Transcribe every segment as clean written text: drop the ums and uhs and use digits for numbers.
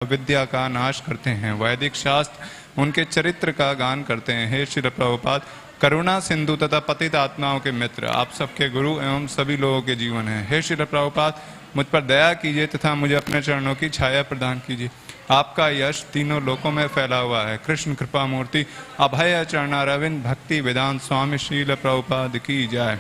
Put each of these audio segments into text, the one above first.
विद्या का नाश करते हैं। वैदिक शास्त्र उनके चरित्र का गान करते हैं। हे श्री प्रभुपाद, करुणा सिंधु तथा पतित आत्माओं के मित्र, आप सबके गुरु एवं सभी लोगों के जीवन हैं। हे श्री प्रभुपाद, मुझ पर दया कीजिए तथा मुझे अपने चरणों की छाया प्रदान कीजिए। आपका यश तीनों लोकों में फैला हुआ है। कृष्ण कृपा मूर्ति अभय चरणारविंद भक्ति वेदांत स्वामी श्रील प्रभुपाद की जय।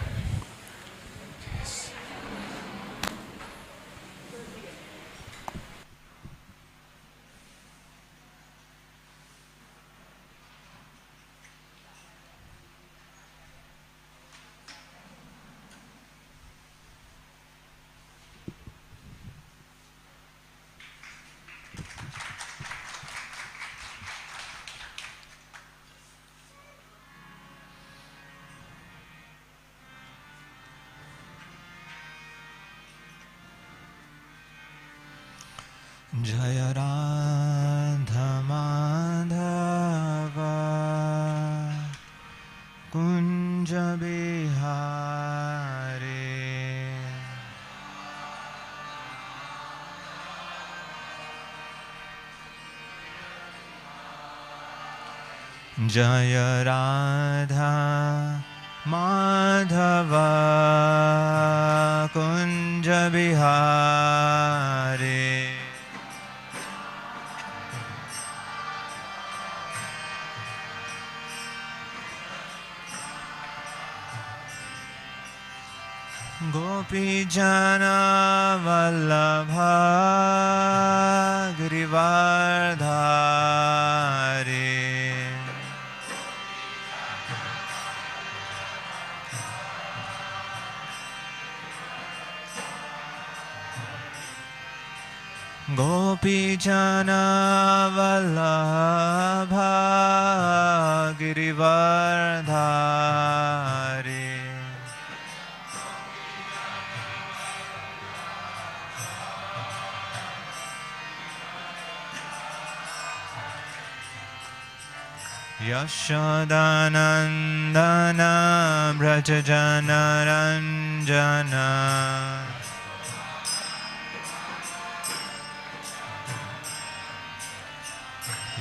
जय राधा माधव कुंज बिहारी, जय राधा माधव कुंज बिहारी, गोपी जना वल्लभ गिरिवर्धारी, गोपी जना वल्लभ गिरिवर्धारी, यशोदानंदन व्रज जनरंजन,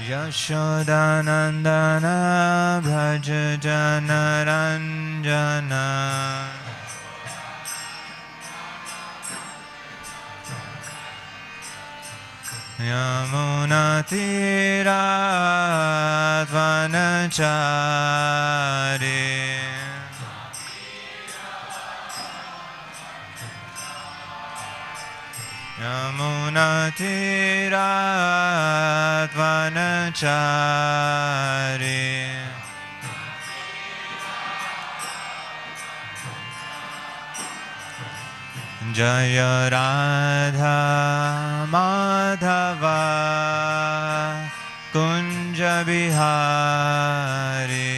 यशोदानंदन व्रज जनरंजन, यमुनातीरात् वनचारी, यमुनातीरात् वनचारी, जय राधा माधव कुंज बिहारी,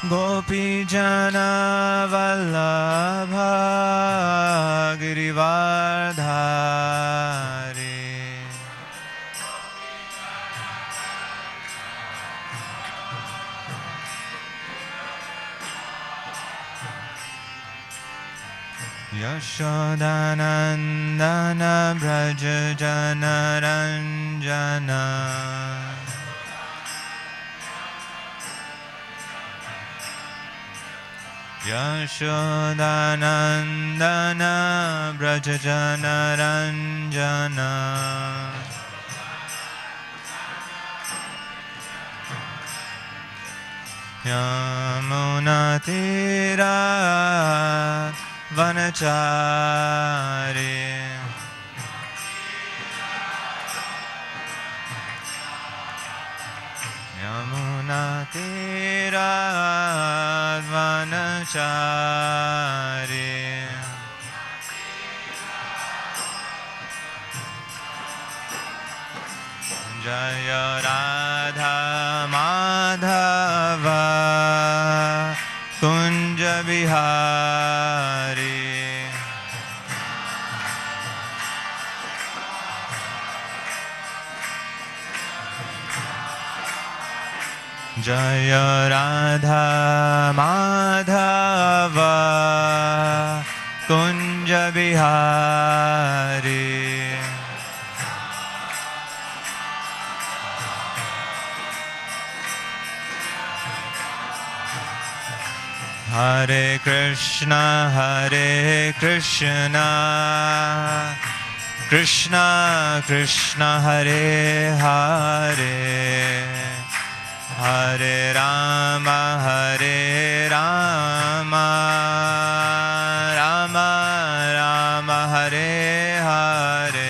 गोपी जना वल्लभ गिरिवर्धारी, यशोदानंदन व्रज जनरंजन, यशोदानंदन व्रज जनरंजन, यमुनातीरात् वनचारी, यमुनातीरात् वनचारी, जय राधा माधव कुंज बिहारी, जय राधा माधव कुंज बिहारी हरे Krishna Krishna Krishna Hare Hare Hare Ram Ram Ram Hare Hare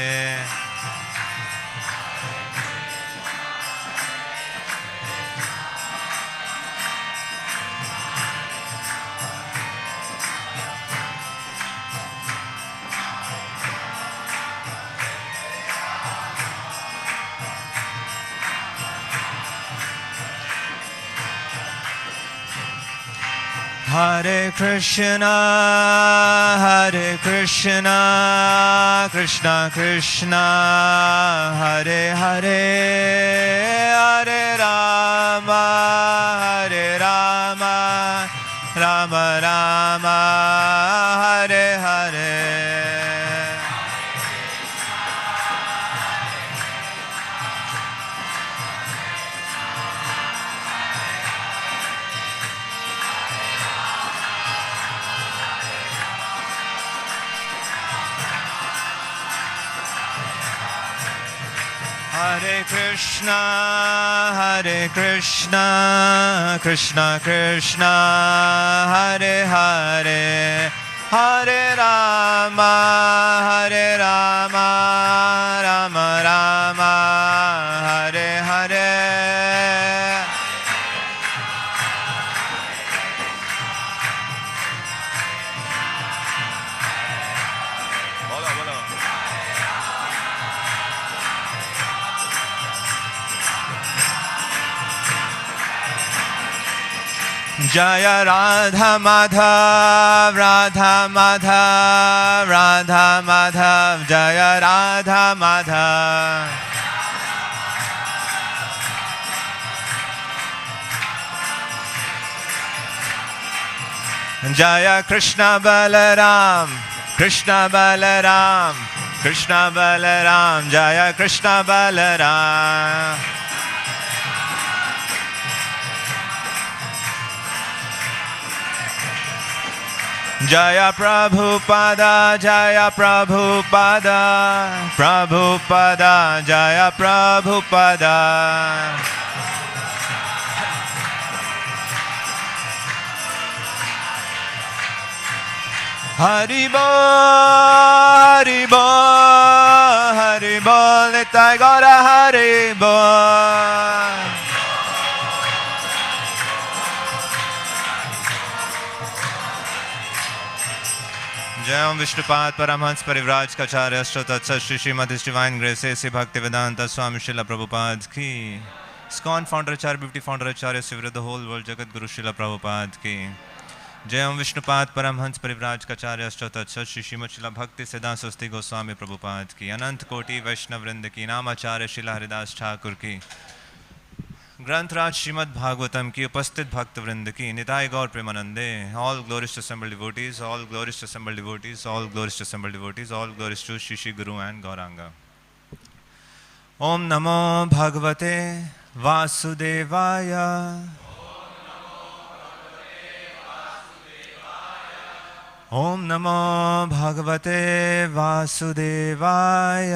Hare Krishna Krishna Krishna Hare Hare Hare Rama Rama Rama Hare Hare Hare Krishna Krishna Krishna Hare Hare Hare Rama Rama Rama Hare Hare Jaya Radha Madhav Jaya Radha Madhav Jaya Krishna Balaram Jaya Krishna Balaram Jaya Prabhupada Jaya Prabhupada Hari Bol Nitai Gaura Hari Bol जय ओम विष्णुपाद परमहंस परिव्राज काचार्य अष्टोत्तर Shri Srimati divine grace A C Bhakti Vedanta Swami Srila Prabhupada की ISKCON founder acharya beauty founder acharya शिवर the whole world jagat guru Srila Prabhupada की जय ओम विष्णुपाद परमहंस परिव्राज काचार्य अष्टोत्तर श्री श्रीमती श्रीला भक्ति सिद्धांत स्वस्ति गोस्वामी प्रभुपाद की अनंत कोटि वैष्णव वृंद की नामाचार्य श्रीला हरिदास ठाकुर की ग्रंथराज श्रीमद् भागवतम की उपस्थित भक्त वृंद की निताय गौर प्रेमानंदे all glories to assembled devotees all glories to assembled devotees all glories to assembled devotees all glories to Shri Shri Guru and Gauranga ओम नमो भगवते वासुदेवाय ओम नमो भगवते वासुदेवाय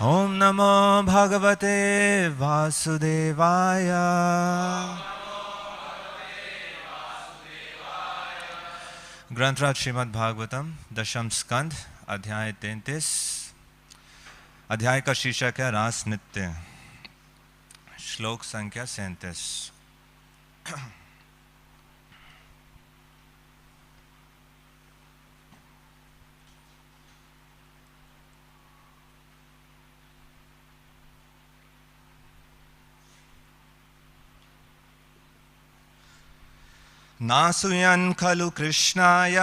ओम नमो भगवते वासुदेवाय ग्रंथराज श्रीमद् भागवतम दशम स्कंद अध्याय 33 अध्याय का शीर्षक है रास नृत्य श्लोक संख्या 37 नासुयन् खलु कृष्णाय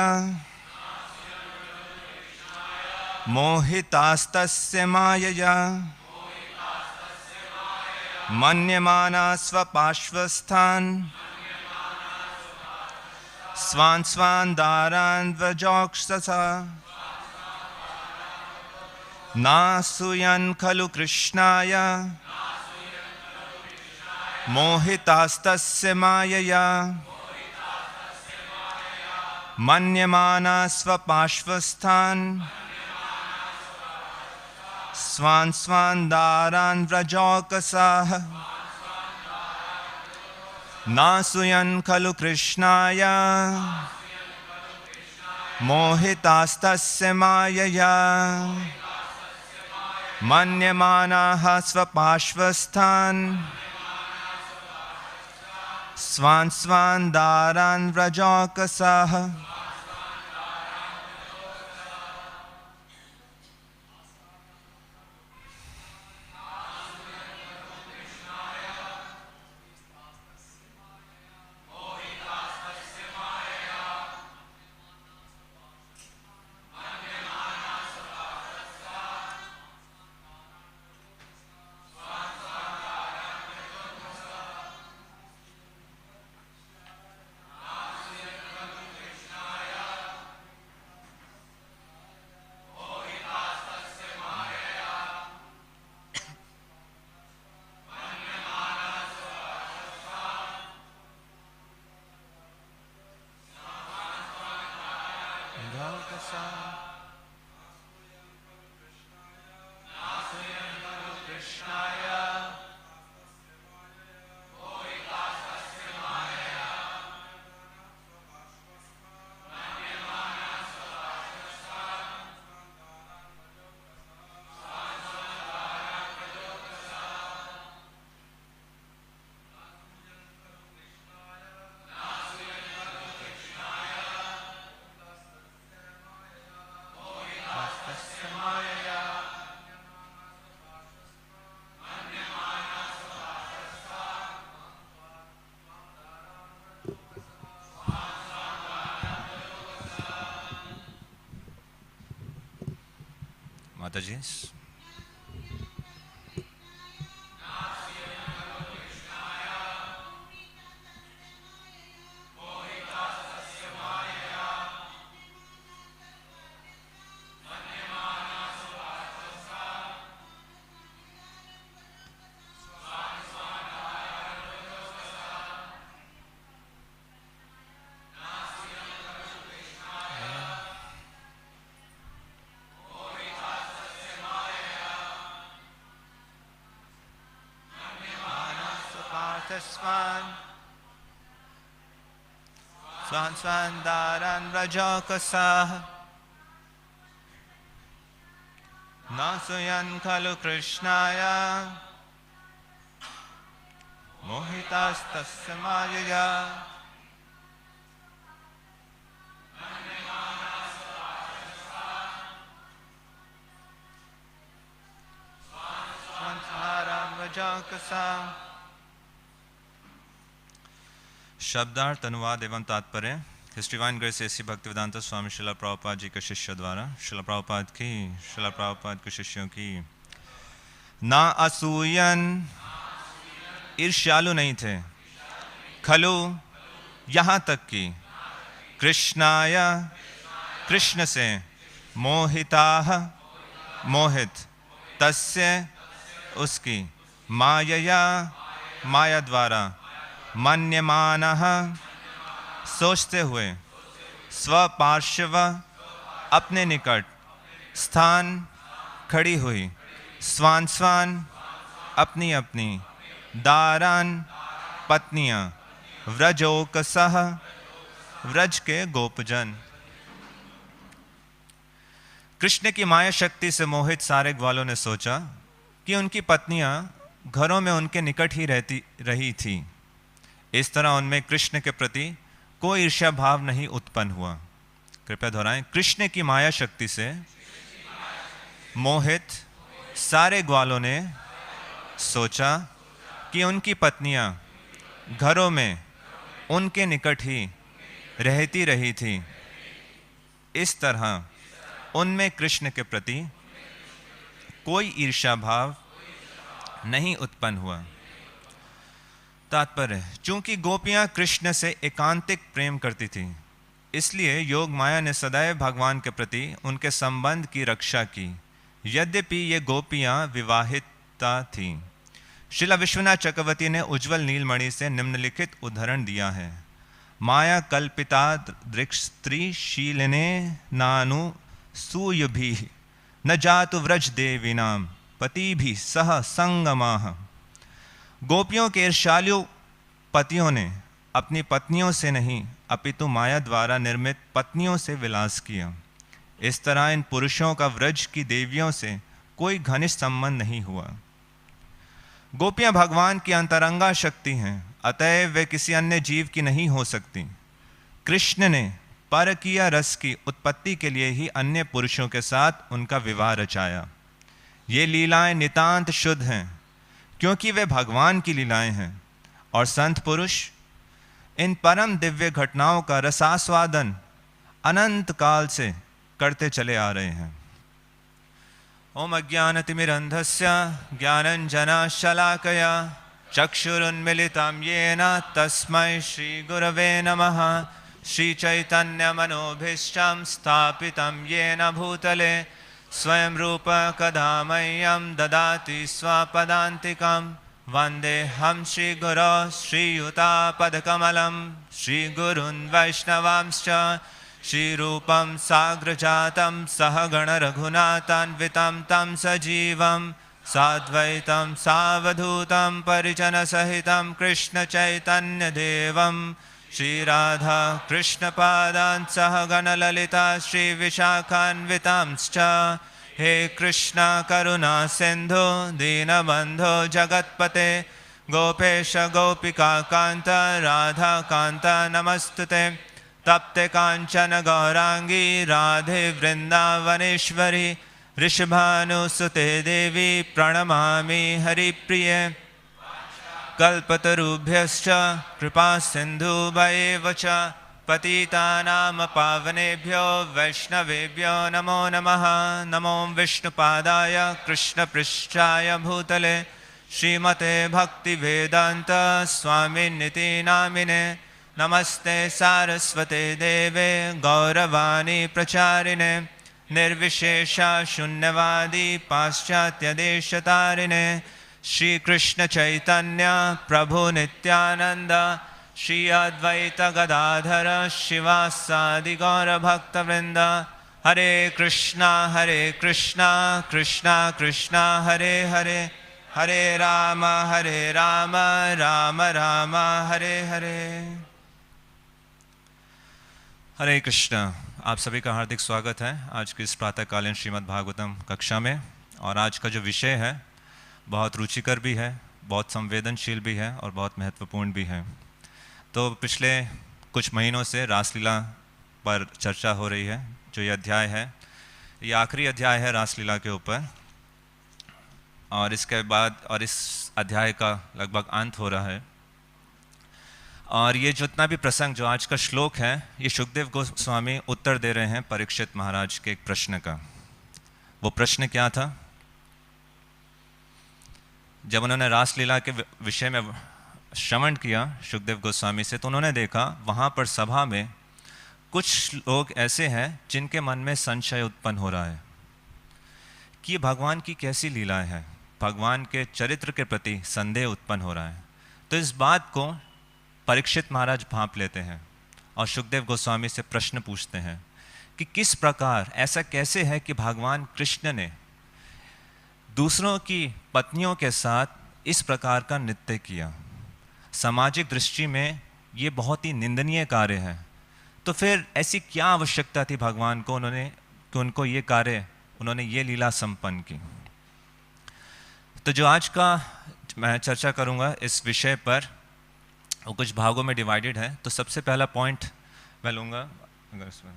मोहितास्तस्य मायया मन्यमाना स्वपार्श्वस्थान् स्वान् स्वान् दारान् व्रजोक्षसा नासूयन् खलु कृष्णाय मोहितास्तस्य मायया मन्यमाना स्वपार्श्वस्थान् स्वान् स्वान् दारान् व्रजोकसाः नासूयन् खलु कृष्णाय मोहितास्तस्य मायया मन्यमानाः स्वपार्श्वस्थान् स्वान् स्वान् दारान् व्रजोकसाः माताजी स्वान् स्वान् स्वान् दारान् व्रजोकसाः नासूयन् खलु कृष्णाय मोहितास्तस्य मायया स्वान् दारान् व्रजोकसाः। शब्दार्थ अनुवाद एवं तात्पर्य his divine grace A C Bhaktivedanta Swami Srila Prabhupada जी के शिष्य द्वारा शिला प्रभुपाद के शिष्यों की। ना असूयन ईर्ष्यालु नहीं थे, खलु यहाँ तक कि कृष्णाय कृष्ण से मोहिताः मोहित तस्य उसकी मायया माया द्वारा मन्यमानः सोचते हुए स्वपार्श्व अपने निकट स्थान खड़ी हुई स्वान स्वान अपनी अपनी दारान पत्नियां व्रजोकसः व्रज के गोपजन। कृष्ण की माया शक्ति से मोहित सारे ग्वालों ने सोचा कि उनकी पत्नियां घरों में उनके निकट ही रही थी। इस तरह उनमें कृष्ण के प्रति कोई ईर्ष्या भाव नहीं उत्पन्न हुआ। कृपया दोहराएं, कृष्ण की माया शक्ति से मोहित सारे ग्वालों ने सोचा कि उनकी पत्नियां घरों में उनके निकट ही रहती रही थी। इस तरह उनमें कृष्ण के प्रति कोई ईर्ष्या भाव नहीं उत्पन्न हुआ। तात्पर्य, चूंकि गोपियां कृष्ण से एकांतिक प्रेम करती थीं, इसलिए योग माया ने सदैव भगवान के प्रति उनके संबंध की रक्षा की, यद्यपि ये गोपियां विवाहिता थीं। श्रील विश्वनाथ चक्रवर्ती ने उज्ज्वल नीलमणि से निम्नलिखित उदाहरण दिया है। माया कल्पिता दृक्स्त्रीशीलिने नानु सूयुभि न जातु व्रज देवीनाम पति भी सह संगमाह। गोपियों के ईर्ष्यालु पतियों ने अपनी पत्नियों से नहीं अपितु माया द्वारा निर्मित पत्नियों से विलास किया। इस तरह इन पुरुषों का व्रज की देवियों से कोई घनिष्ठ संबंध नहीं हुआ। गोपियां भगवान की अंतरंगा शक्ति हैं, अतएव वे किसी अन्य जीव की नहीं हो सकती। कृष्ण ने परकीय रस की उत्पत्ति के लिए ही अन्य पुरुषों के साथ उनका विवाह रचाया। ये लीलाएं नितांत शुद्ध हैं, क्योंकि वे भगवान की लीलाएं हैं, और संत पुरुष इन परम दिव्य घटनाओं का रसास्वादन अनंत काल से करते चले आ रहे हैं। ओम अज्ञानतिमिरन्धस्य ज्ञानञ्जनशलाकया चक्षुरुन्मिलितं येन तस्मै श्रीगुरवे नमः। श्रीचैतन्यमनोभीष्टं स्थापितं येन भूतले स्वयं रूप कदा मह्यं ददाति स्वपदान्तिकं। वन्देऽहं श्रीगुरो श्रीयुतापदकमलं श्रीगुरून् वैष्णवांश्च श्रीरूपं साग्रजातं सहगण रघुनाथान्वितं तं सजीवं साद्वैतं सावधूतं परिजनसहितं कृष्णचैतन्यदेवं श्रीराधा कृष्णपादान् सहगण ललिता श्रीविशाखान्वितांश्च। हे कृष्ण करुणा सिन्धु दीनबन्धो जगत्पते गोपेश गोपिका कान्त राधा कान्त नमस्तुते। तप्ते कांचन गौरांगी राधे वृंदावनेश्वरी ऋषभानुसुते देवी प्रणमामि हरिप्रिये। कल्पतरुभ्यश्च कृपा सिन्धुभ्यैव च पतितानां पावनेभ्यो वैष्णवेभ्यो नमो नमः। नमो विष्णुपादाय कृष्णपृष्ठाय भूतले श्रीमते भक्तिवेदान्त स्वामिनिति नामिने। नमस्ते सारस्वते देवे गौरवाणी प्रचारिणे निर्विशेष शून्यवादी पाश्चात्यदेशतारिणे। श्री कृष्ण चैतन्य प्रभु नित्यानंद श्री अद्वैत गदाधर शिवासादि गौर भक्तवृंद। हरे कृष्णा कृष्णा कृष्णा हरे हरे हरे राम राम राम हरे हरे। हरे कृष्ण। आप सभी का हार्दिक स्वागत है आज की इस प्रातःकालीन श्रीमद् भागवतम कक्षा में। और आज का जो विषय है बहुत रुचिकर भी है, बहुत संवेदनशील भी है और बहुत महत्वपूर्ण भी है। तो पिछले कुछ महीनों से रासलीला पर चर्चा हो रही है। जो ये अध्याय है, ये आखिरी अध्याय है रासलीला के ऊपर, और इसके बाद और इस अध्याय का लगभग अंत हो रहा है। और ये जितना भी प्रसंग, जो आज का श्लोक है, ये शुकदेव गोस्वामी उत्तर दे रहे हैं परीक्षित महाराज के एक प्रश्न का। वो प्रश्न क्या था? जब उन्होंने रासलीला के विषय में श्रवण किया शुकदेव गोस्वामी से, तो उन्होंने देखा वहाँ पर सभा में कुछ लोग ऐसे हैं जिनके मन में संशय उत्पन्न हो रहा है कि ये भगवान की कैसी लीलाएं हैं, भगवान के चरित्र के प्रति संदेह उत्पन्न हो रहा है। तो इस बात को परीक्षित महाराज भांप लेते हैं और शुकदेव गोस्वामी से प्रश्न पूछते हैं कि किस प्रकार, ऐसा कैसे है कि भगवान कृष्ण ने दूसरों की पत्नियों के साथ इस प्रकार का नृत्य किया। सामाजिक दृष्टि में ये बहुत ही निंदनीय कार्य है। तो फिर ऐसी क्या आवश्यकता थी भगवान को कि उनको ये कार्य, उन्होंने ये लीला संपन्न की। तो जो आज का मैं चर्चा करूँगा इस विषय पर, वो कुछ भागों में डिवाइडेड है। तो सबसे पहला पॉइंट मैं लूँगा, अगर इसमें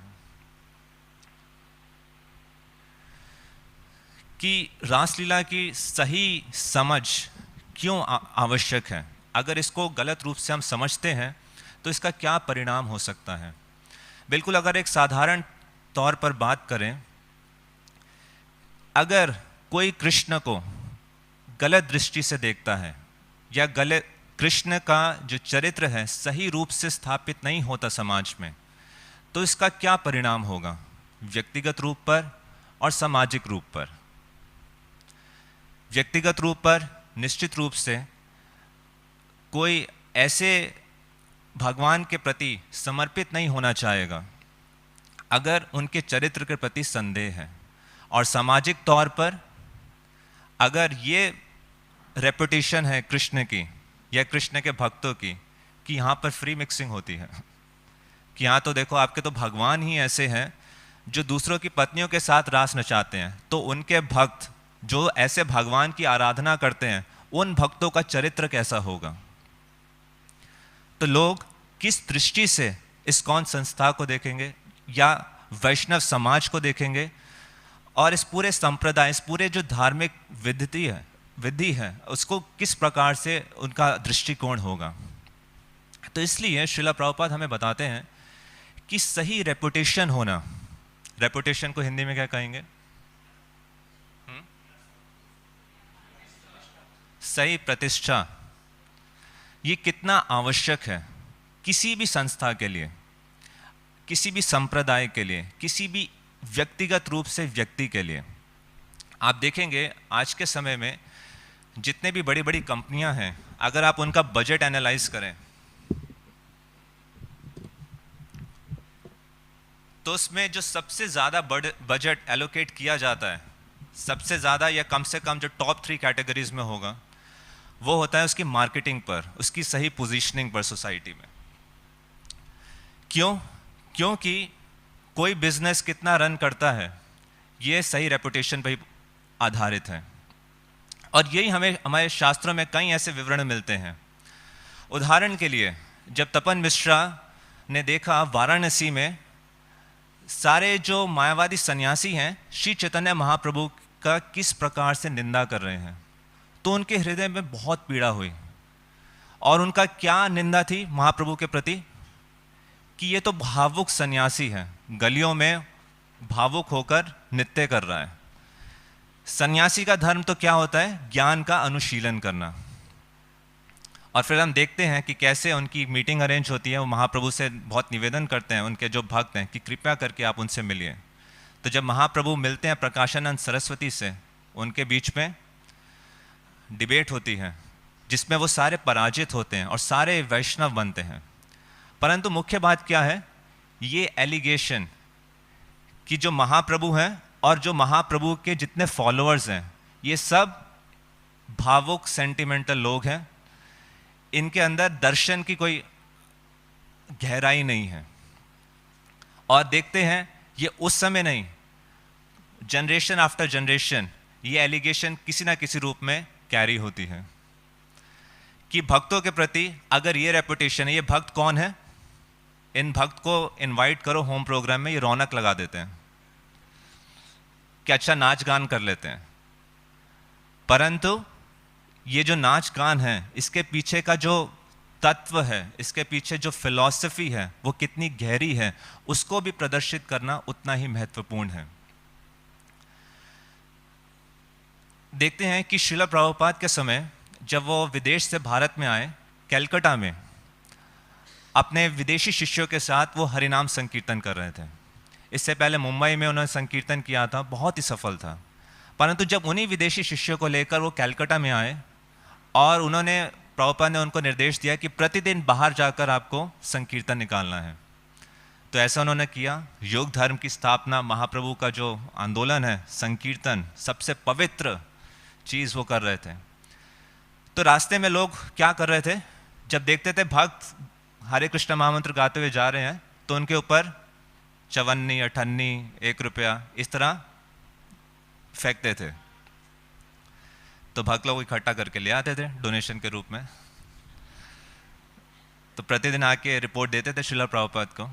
कि रासलीला की सही समझ क्यों आवश्यक है। अगर इसको गलत रूप से हम समझते हैं तो इसका क्या परिणाम हो सकता है। बिल्कुल अगर एक साधारण तौर पर बात करें, अगर कोई कृष्ण को गलत दृष्टि से देखता है या गलत कृष्ण का जो चरित्र है सही रूप से स्थापित नहीं होता समाज में, तो इसका क्या परिणाम होगा व्यक्तिगत रूप पर और सामाजिक रूप पर। व्यक्तिगत रूप पर निश्चित रूप से कोई ऐसे भगवान के प्रति समर्पित नहीं होना चाहेगा अगर उनके चरित्र के प्रति संदेह है, और सामाजिक तौर पर अगर ये रेपुटेशन है कृष्ण की या कृष्ण के भक्तों की कि यहाँ पर फ्री मिक्सिंग होती है, कि यहाँ तो देखो आपके तो भगवान ही ऐसे हैं जो दूसरों की पत्नियों के साथ रास नचाते हैं, तो उनके भक्त जो ऐसे भगवान की आराधना करते हैं उन भक्तों का चरित्र कैसा होगा। तो लोग किस दृष्टि से इस्कॉन संस्था को देखेंगे या वैष्णव समाज को देखेंगे, और इस पूरे संप्रदाय, इस पूरे जो धार्मिक विधि है उसको किस प्रकार से उनका दृष्टिकोण होगा। तो इसलिए श्रीला प्रभुपाद हमें बताते हैं कि सही रेपुटेशन होना, रेपुटेशन को हिंदी में क्या कहेंगे, सही प्रतिष्ठा, ये कितना आवश्यक है किसी भी संस्था के लिए, किसी भी संप्रदाय के लिए, किसी भी व्यक्तिगत रूप से व्यक्ति के लिए। आप देखेंगे आज के समय में जितने भी बड़ी बड़ी कंपनियां हैं, अगर आप उनका बजट एनालाइज करें तो उसमें जो सबसे ज़्यादा बजट एलोकेट किया जाता है, सबसे ज़्यादा या कम से कम जो टॉप 3 कैटेगरीज में होगा, वो होता है उसकी मार्केटिंग पर, उसकी सही पोजीशनिंग पर सोसाइटी में। क्यों? क्योंकि कोई बिजनेस कितना रन करता है ये सही रेपुटेशन पर ही आधारित है, और यही हमें हमारे शास्त्रों में कई ऐसे विवरण मिलते हैं। उदाहरण के लिए जब तपन मिश्रा ने देखा वाराणसी में सारे जो मायावादी सन्यासी हैं श्री चैतन्य महाप्रभु का किस प्रकार से निंदा कर रहे हैं, तो उनके हृदय में बहुत पीड़ा हुई। और उनका क्या निंदा थी महाप्रभु के प्रति, कि ये तो भावुक सन्यासी है, गलियों में भावुक होकर नृत्य कर रहा है। सन्यासी का धर्म तो क्या होता है, ज्ञान का अनुशीलन करना। और फिर हम देखते हैं कि कैसे उनकी मीटिंग अरेंज होती है, वो महाप्रभु से बहुत निवेदन करते हैं उनके जो भक्त हैं कि कृपया करके आप उनसे मिलिए। तो जब महाप्रभु मिलते हैं प्रकाशानंद सरस्वती से, उनके बीच में डिबेट होती है जिसमें वो सारे पराजित होते हैं और सारे वैष्णव बनते हैं। परंतु मुख्य बात क्या है, ये एलिगेशन कि जो महाप्रभु हैं और जो महाप्रभु के जितने फॉलोअर्स हैं ये सब भावुक सेंटिमेंटल लोग हैं, इनके अंदर दर्शन की कोई गहराई नहीं है। और देखते हैं ये उस समय नहीं, जनरेशन आफ्टर जनरेशन ये एलिगेशन किसी ना किसी रूप में कैरी होती है कि भक्तों के प्रति अगर ये रेपुटेशन है, ये भक्त कौन है, इन भक्त को इनवाइट करो होम प्रोग्राम में, ये रौनक लगा देते हैं कि अच्छा नाच गान कर लेते हैं। परंतु ये जो नाच गान है इसके पीछे का जो तत्व है, इसके पीछे जो फिलॉसफी है वो कितनी गहरी है, उसको भी प्रदर्शित करना उतना ही महत्वपूर्ण है। देखते हैं कि श्रीला प्रभुपाद के समय जब वो विदेश से भारत में आए, कलकत्ता में अपने विदेशी शिष्यों के साथ वो हरिनाम संकीर्तन कर रहे थे। इससे पहले मुंबई में उन्होंने संकीर्तन किया था, बहुत ही सफल था। परंतु जब उन्हीं विदेशी शिष्यों को लेकर वो कलकत्ता में आए और उन्होंने, प्रभुपाद ने उनको निर्देश दिया कि प्रतिदिन बाहर जाकर आपको संकीर्तन निकालना है, तो ऐसा उन्होंने किया। योग धर्म की स्थापना, महाप्रभु का जो आंदोलन है, संकीर्तन सबसे पवित्र चीज़ वो कर रहे थे। तो रास्ते में लोग क्या कर रहे थे, जब देखते थे भक्त हरे कृष्ण महामंत्र गाते हुए जा रहे हैं तो उनके ऊपर चवन्नी, अठन्नी, 1 रुपया इस तरह फेंकते थे। तो भक्त लोग इकट्ठा करके ले आते थे डोनेशन के रूप में। तो प्रतिदिन आके रिपोर्ट देते थे श्रीला प्रभुपाद को,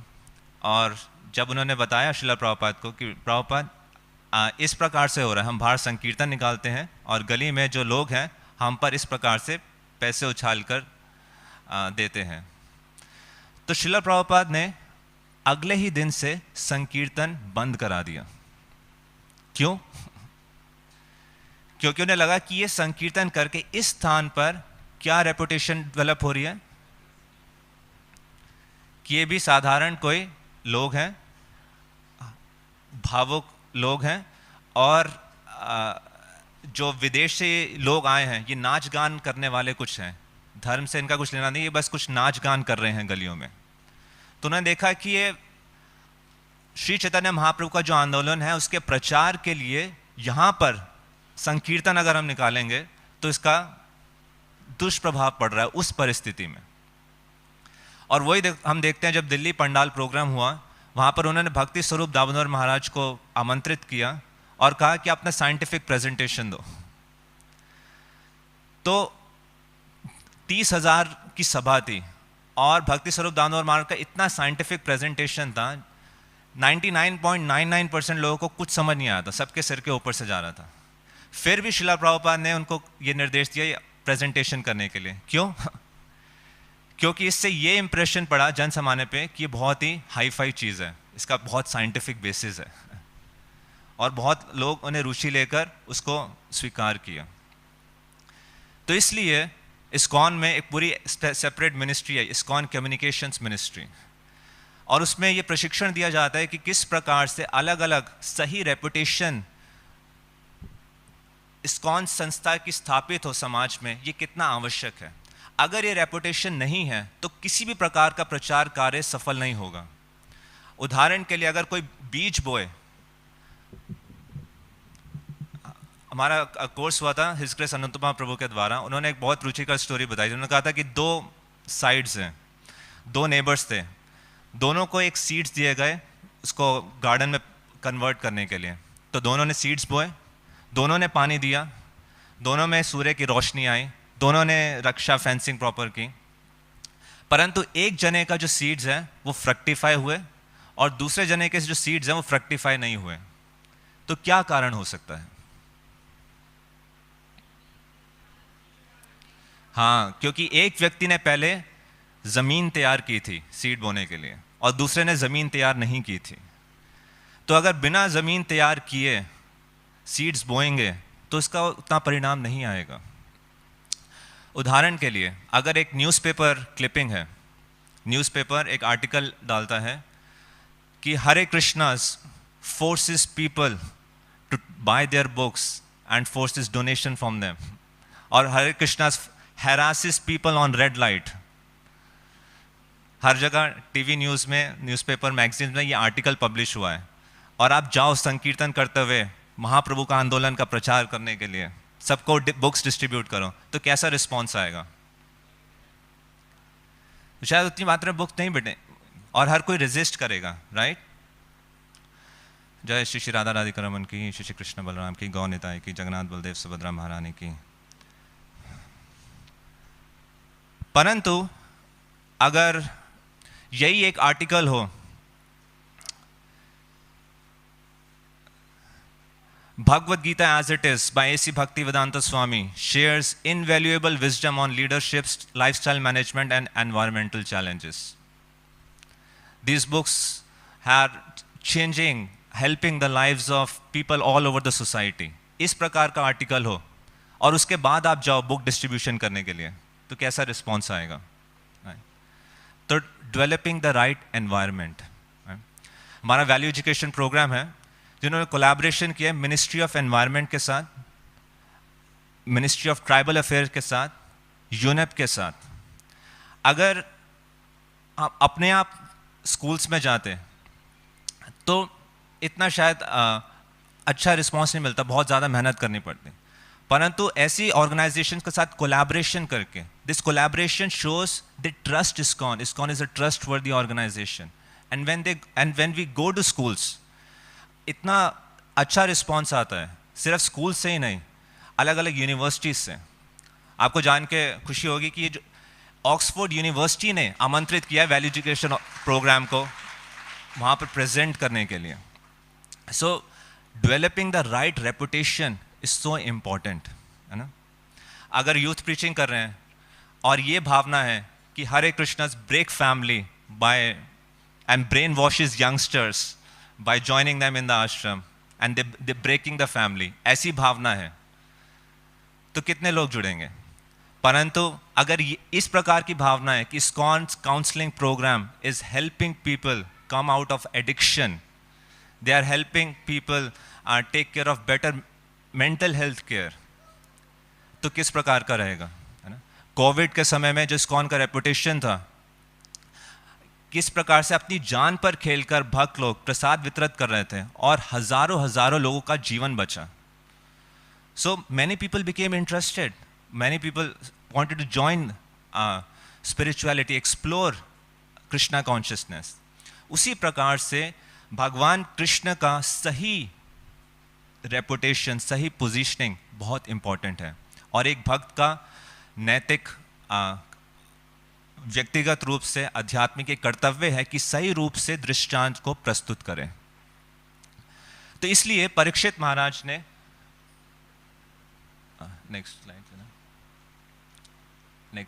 और जब उन्होंने बताया श्रीला प्रभुपाद को कि प्रभुपाद इस प्रकार से हो रहा है, हम बाहर संकीर्तन निकालते हैं और गली में जो लोग हैं हम पर इस प्रकार से पैसे उछाल कर देते हैं। तो श्रीला प्रभुपाद ने अगले ही दिन से संकीर्तन बंद करा दिया। क्यों? क्योंकि उन्हें लगा कि ये संकीर्तन करके इस स्थान पर क्या रेपुटेशन डेवलप हो रही है कि ये भी साधारण कोई लोग हैं, भावुक लोग हैं, और जो विदेश से लोग आए हैं ये नाच गान करने वाले कुछ हैं, धर्म से इनका कुछ लेना नहीं, ये बस कुछ नाच गान कर रहे हैं गलियों में। तो उन्होंने देखा कि ये श्री चैतन्य महाप्रभु का जो आंदोलन है उसके प्रचार के लिए यहाँ पर संकीर्तन अगर हम निकालेंगे तो इसका दुष्प्रभाव पड़ रहा है उस परिस्थिति में। और वही हम देखते हैं जब दिल्ली पंडाल प्रोग्राम हुआ, वहाँ पर उन्होंने भक्ति स्वरूप दामोदर महाराज को आमंत्रित किया और कहा कि अपना साइंटिफिक प्रेजेंटेशन दो। तो 30,000 की सभा थी और भक्ति स्वरूप दामोदर महाराज का इतना साइंटिफिक प्रेजेंटेशन था, 99.99% लोगों को कुछ समझ नहीं आया था, सबके सिर के ऊपर से जा रहा था। फिर भी श्रीला प्रभुपाद ने उनको ये निर्देश दिया प्रेजेंटेशन करने के लिए। क्यों? क्योंकि इससे ये इंप्रेशन पड़ा जन सामान्य पे कि ये बहुत ही हाई फाई चीज़ है, इसका बहुत साइंटिफिक बेसिस है, और बहुत लोग उन्हें रुचि लेकर उसको स्वीकार किया। तो इसलिए इस्कॉन में एक पूरी सेपरेट मिनिस्ट्री है, इस्कॉन कम्युनिकेशंस मिनिस्ट्री, और उसमें ये प्रशिक्षण दिया जाता है कि किस प्रकार से अलग अलग सही रेपुटेशन इस्कॉन संस्था की स्थापित हो समाज में, ये कितना आवश्यक है। अगर ये रेपुटेशन नहीं है तो किसी भी प्रकार का प्रचार कार्य सफल नहीं होगा। उदाहरण के लिए अगर कोई बीज बोए, हमारा कोर्स हुआ था हिज ग्रेस अनंतमा प्रभु के द्वारा, उन्होंने एक बहुत रुचिकर स्टोरी बताई। उन्होंने कहा था कि 2 साइड्स हैं, 2 नेबर्स थे, दोनों को एक सीड्स दिए गए उसको गार्डन में कन्वर्ट करने के लिए। तो दोनों ने सीड्स बोए, दोनों ने पानी दिया, दोनों में सूर्य की रोशनी आई, दोनों ने रक्षा फेंसिंग प्रॉपर की, परंतु एक जने का जो सीड्स है वो फ्रक्टिफाई हुए और दूसरे जने के जो सीड्स हैं वो फ्रक्टिफाई नहीं हुए। तो क्या कारण हो सकता है? हाँ, क्योंकि एक व्यक्ति ने पहले जमीन तैयार की थी सीड बोने के लिए और दूसरे ने जमीन तैयार नहीं की थी। तो अगर बिना जमीन तैयार किए सीड्स बोएंगे तो इसका उतना परिणाम नहीं आएगा। उदाहरण के लिए अगर एक न्यूज़पेपर क्लिपिंग है, न्यूज़पेपर एक आर्टिकल डालता है कि Hare Krishnas forces people to buy their books and forces donation from them, और Hare Krishnas harasses people on red light. हर जगह टीवी न्यूज़ में, न्यूज़पेपर मैगजीन में ये आर्टिकल पब्लिश हुआ है, और आप जाओ संकीर्तन करते हुए महाप्रभु का आंदोलन का प्रचार करने के लिए, सबको बुक्स डिस्ट्रीब्यूट करो, तो कैसा रिस्पॉन्स आएगा? शायद उतनी मात्रा में बुक्स नहीं बटे और हर कोई रेजिस्ट करेगा, राइट? जय श्री श्री राधा राधिका रमन की, श्री श्री कृष्ण बलराम की, गौ निताई की, जगन्नाथ बलदेव सुभद्रा महारानी की। परंतु अगर यही एक आर्टिकल हो, Bhagavad Gita as it is by A.C. Bhaktivedanta Swami shares invaluable wisdom on leadership, lifestyle management and environmental challenges. These books are changing, helping the lives of people all over the society. इस प्रकार का article हो और उसके बाद आप जाओ book distribution करने के लिए, तो कैसा रिस्पॉन्स आएगा? तो डेवलपिंग द राइट एनवायरनमेंट, हमारा वैल्यू एजुकेशन प्रोग्राम है जिन्होंने कोलैबोरेशन किया मिनिस्ट्री ऑफ एनवायरनमेंट के साथ, मिनिस्ट्री ऑफ ट्राइबल अफेयर्स के साथ, यूनेप के साथ। अगर आप अपने आप स्कूल्स में जाते तो इतना शायद अच्छा रिस्पांस नहीं मिलता, बहुत ज़्यादा मेहनत करनी पड़ती। परंतु ऐसी ऑर्गेनाइजेशन के साथ कोलैबोरेशन करके, this collaboration shows the trust ISKCON is a trustworthy organisation, and when we go to schools इतना अच्छा रिस्पांस आता है, सिर्फ स्कूल से ही नहीं, अलग अलग यूनिवर्सिटीज़ से। आपको जान के खुशी होगी कि ये जो ऑक्सफोर्ड यूनिवर्सिटी ने आमंत्रित किया वैल्यू एजुकेशन प्रोग्राम को वहाँ पर प्रेजेंट करने के लिए। So developing the right reputation is so important, है ना? अगर यूथ प्रीचिंग कर रहे हैं और ये भावना है कि Hare Krishnas break family by and brainwashes youngsters by joining them in the ashram and they breaking the family, ऐसी भावना है तो कितने लोग जुड़ेंगे? परंतु अगर इस प्रकार की भावना है कि ISKCON counselling programme is helping people come out of addiction, they are helping people take care of better mental health care, तो किस प्रकार का रहेगा, है ना। कोविड के समय में जो ISKCON का रेपुटेशन था, किस प्रकार से अपनी जान पर खेलकर भक्त लोग प्रसाद वितरित कर रहे थे और हजारों हजारों लोगों का जीवन बचा। So many people became interested, many people wanted to join spirituality, explore Krishna consciousness. उसी प्रकार से भगवान कृष्ण का सही रेपुटेशन, सही पोजीशनिंग बहुत इंपॉर्टेंट है, और एक भक्त का नैतिक व्यक्तिगत रूप से आध्यात्मिक एक कर्तव्य है कि सही रूप से दृष्टांत को प्रस्तुत करें। तो इसलिए परीक्षित महाराज ने, नेक्स्ट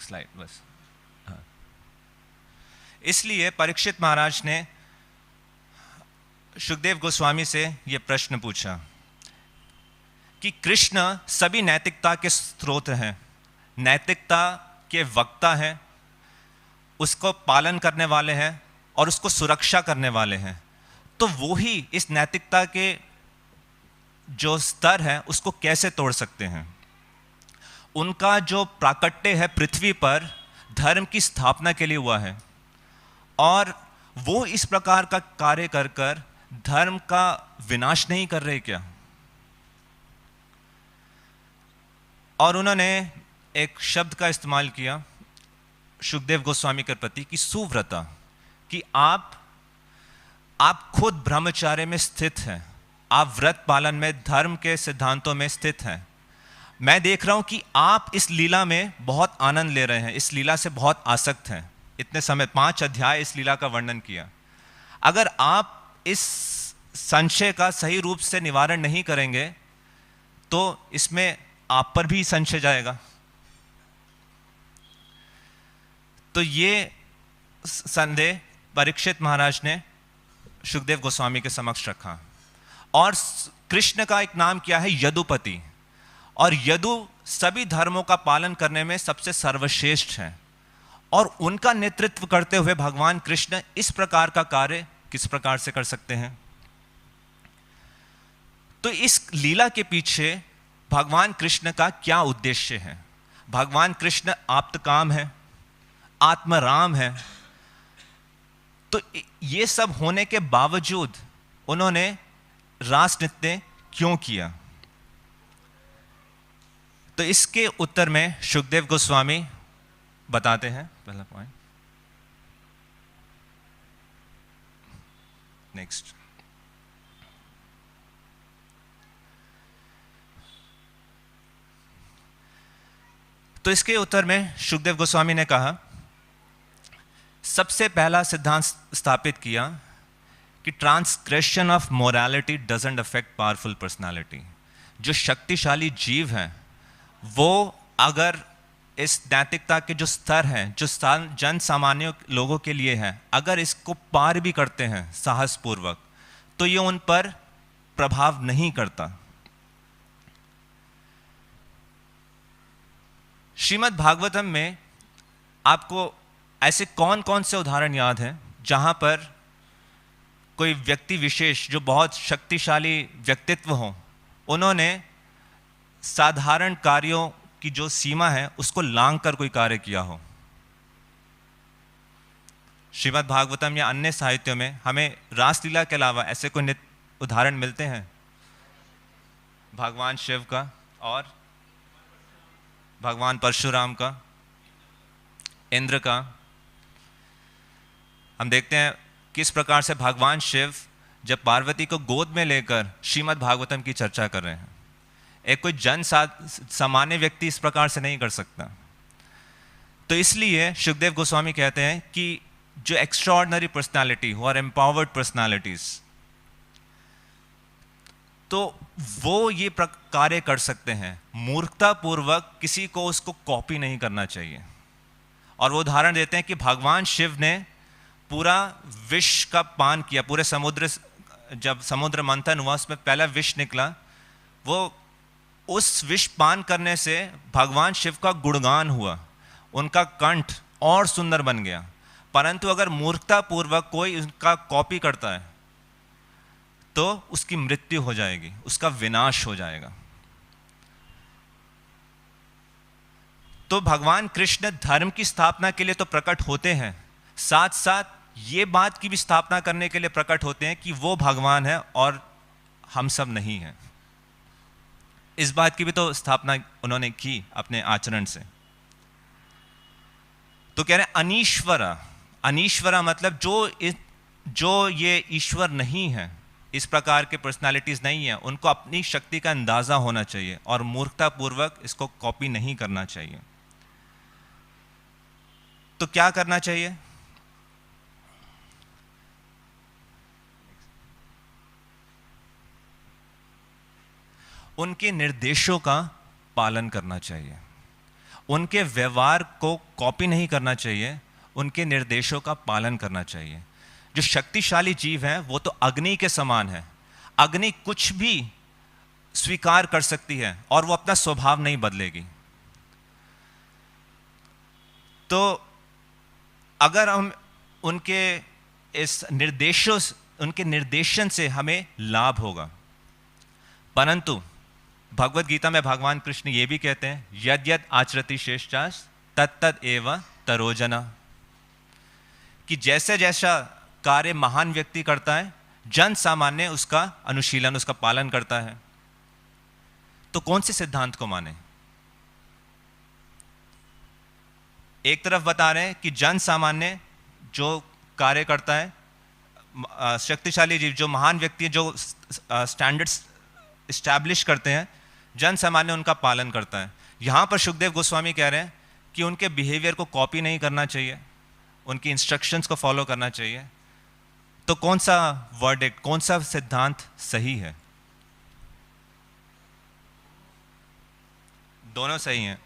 स्लाइड बस, हाँ। इसलिए परीक्षित महाराज ने शुकदेव गोस्वामी से यह प्रश्न पूछा कि कृष्ण सभी नैतिकता के स्रोत हैं, नैतिकता के वक्ता हैं, उसको पालन करने वाले हैं और उसको सुरक्षा करने वाले हैं, तो वो ही इस नैतिकता के जो स्तर है उसको कैसे तोड़ सकते हैं। उनका जो प्राकट्य है पृथ्वी पर धर्म की स्थापना के लिए हुआ है, और वो इस प्रकार का कार्य कर कर धर्म का विनाश नहीं कर रहे क्या। और उन्होंने एक शब्द का इस्तेमाल किया शुकदेव गोस्वामी के प्रति कि सुव्रता, कि आप खुद ब्रह्मचार्य में स्थित हैं, आप व्रत पालन में धर्म के सिद्धांतों में स्थित हैं। मैं देख रहा हूं कि आप इस लीला में बहुत आनंद ले रहे हैं, इस लीला से बहुत आसक्त हैं। इतने समय 5 अध्याय इस लीला का वर्णन किया। अगर आप इस संशय का सही रूप से निवारण नहीं करेंगे तो इसमें आप पर भी संशय जाएगा। तो ये संदेह परीक्षित महाराज ने शुकदेव गोस्वामी के समक्ष रखा, और कृष्ण का एक नाम क्या है, यदुपति, और यदु सभी धर्मों का पालन करने में सबसे सर्वश्रेष्ठ हैं, और उनका नेतृत्व करते हुए भगवान कृष्ण इस प्रकार का कार्य किस प्रकार से कर सकते हैं। तो इस लीला के पीछे भगवान कृष्ण का क्या उद्देश्य है। भगवान कृष्ण आप्तकाम है, आत्मराम है, तो ये सब होने के बावजूद उन्होंने रास नृत्य क्यों किया। तो इसके उत्तर में शुकदेव गोस्वामी बताते हैं। पहला पॉइंट, नेक्स्ट। तो इसके उत्तर में शुकदेव गोस्वामी ने कहा, सबसे पहला सिद्धांत स्थापित किया कि transgression of morality doesn't affect powerful personality. जो शक्तिशाली जीव हैं वो अगर इस नैतिकता के जो स्तर हैं, जो जन सामान्य लोगों के लिए हैं, अगर इसको पार भी करते हैं साहसपूर्वक, तो ये उन पर प्रभाव नहीं करता। श्रीमद् भागवतम में आपको ऐसे कौन कौन से उदाहरण याद हैं जहां पर कोई व्यक्ति विशेष जो बहुत शक्तिशाली व्यक्तित्व हो, उन्होंने साधारण कार्यों की जो सीमा है उसको लांघ कर कोई कार्य किया हो। श्रीमद् भागवतम या अन्य साहित्यों में हमें रासलीला के अलावा ऐसे कोई उदाहरण मिलते हैं, भगवान शिव का और भगवान परशुराम का, इंद्र का। हम देखते हैं किस प्रकार से भगवान शिव जब पार्वती को गोद में लेकर श्रीमद् भागवतम की चर्चा कर रहे हैं, एक कोई सामान्य व्यक्ति इस प्रकार से नहीं कर सकता। तो इसलिए शुकदेव गोस्वामी कहते हैं कि जो extraordinary personality who are empowered personalities, तो वो ये कार्य कर सकते हैं। मूर्खतापूर्वक किसी को उसको कॉपी नहीं करना चाहिए। और वो उदाहरण देते हैं कि भगवान शिव ने पूरा विष का पान किया, पूरे समुद्र, जब समुद्र मंथन हुआ उसमें पहला विष निकला, वो उस विष पान करने से भगवान शिव का गुणगान हुआ, उनका कंठ और सुंदर बन गया। परंतु अगर मूर्खतापूर्वक कोई उनका कॉपी करता है तो उसकी मृत्यु हो जाएगी, उसका विनाश हो जाएगा। तो भगवान कृष्ण धर्म की स्थापना के लिए तो प्रकट होते हैं, साथ साथ ये बात की भी स्थापना करने के लिए प्रकट होते हैं कि वो भगवान है और हम सब नहीं हैं। इस बात की भी तो स्थापना उन्होंने की अपने आचरण से। तो कह रहे हैं अनीश्वरा, अनीश्वरा मतलब जो ये ईश्वर नहीं है, इस प्रकार के पर्सनालिटीज नहीं है, उनको अपनी शक्ति का अंदाजा होना चाहिए और मूर्खतापूर्वक इसको कॉपी नहीं करना चाहिए। तो क्या करना चाहिए? उनके निर्देशों का पालन करना चाहिए, उनके व्यवहार को कॉपी नहीं करना चाहिए, उनके निर्देशों का पालन करना चाहिए। जो शक्तिशाली जीव है वो तो अग्नि के समान है, अग्नि कुछ भी स्वीकार कर सकती है और वो अपना स्वभाव नहीं बदलेगी। तो अगर हम उनके इस उनके निर्देशन से हमें लाभ होगा। परंतु भगवत गीता में भगवान कृष्ण ये भी कहते हैं, यद यद आचरति श्रेष्ठास तत्तद एव तरोजना, कि जैसे जैसा कार्य महान व्यक्ति करता है, जन सामान्य उसका अनुशीलन, उसका पालन करता है। तो कौन से सिद्धांत को माने? एक तरफ बता रहे हैं कि जन सामान्य जो कार्य करता है, शक्तिशाली जीव, जो महान व्यक्ति, जो स्टैंडर्ड्स इस्टेब्लिश करते हैं, जन सामान्य उनका पालन करता है। यहाँ पर सुखदेव गोस्वामी कह रहे हैं कि उनके बिहेवियर को कॉपी नहीं करना चाहिए, उनकी इंस्ट्रक्शंस को फॉलो करना चाहिए। तो कौन सा वर्डिक्ट, कौन सा सिद्धांत सही है? दोनों सही हैं,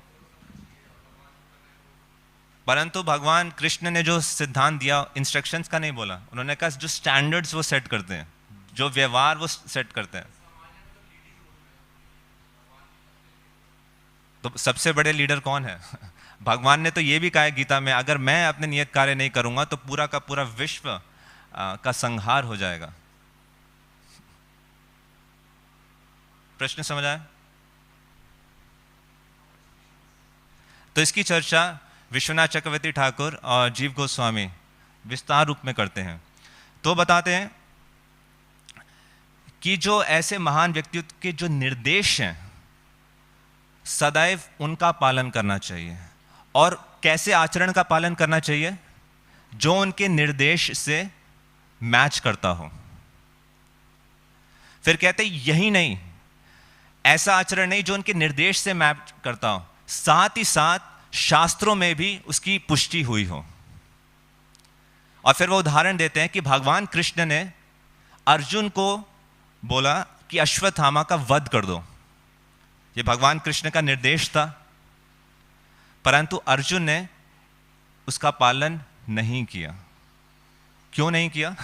परंतु भगवान कृष्ण ने जो सिद्धांत दिया, इंस्ट्रक्शंस का नहीं बोला। उन्होंने कहा जो स्टैंडर्ड्स वो सेट करते हैं, जो व्यवहार वो सेट करते हैं। तो सबसे बड़े लीडर कौन है? भगवान ने तो ये भी कहा है गीता में, अगर मैं अपने नियत कार्य नहीं करूंगा तो पूरा का पूरा विश्व का संहार हो जाएगा। प्रश्न समझ आया? तो इसकी चर्चा विश्वनाथ चक्रवर्ती ठाकुर और जीव गोस्वामी विस्तार रूप में करते हैं। तो बताते हैं कि जो ऐसे महान व्यक्तियों के जो निर्देश हैं, सदैव उनका पालन करना चाहिए। और कैसे आचरण का पालन करना चाहिए? जो उनके निर्देश से मैच करता हो। फिर कहते हैं यही नहीं, ऐसा आचरण नहीं जो उनके निर्देश से मैच करता हो, साथ ही साथ शास्त्रों में भी उसकी पुष्टि हुई हो। और फिर वो उदाहरण देते हैं कि भगवान कृष्ण ने अर्जुन को बोला कि अश्वत्थामा का वध कर दो। ये भगवान कृष्ण का निर्देश था, परंतु अर्जुन ने उसका पालन नहीं किया। क्यों नहीं किया?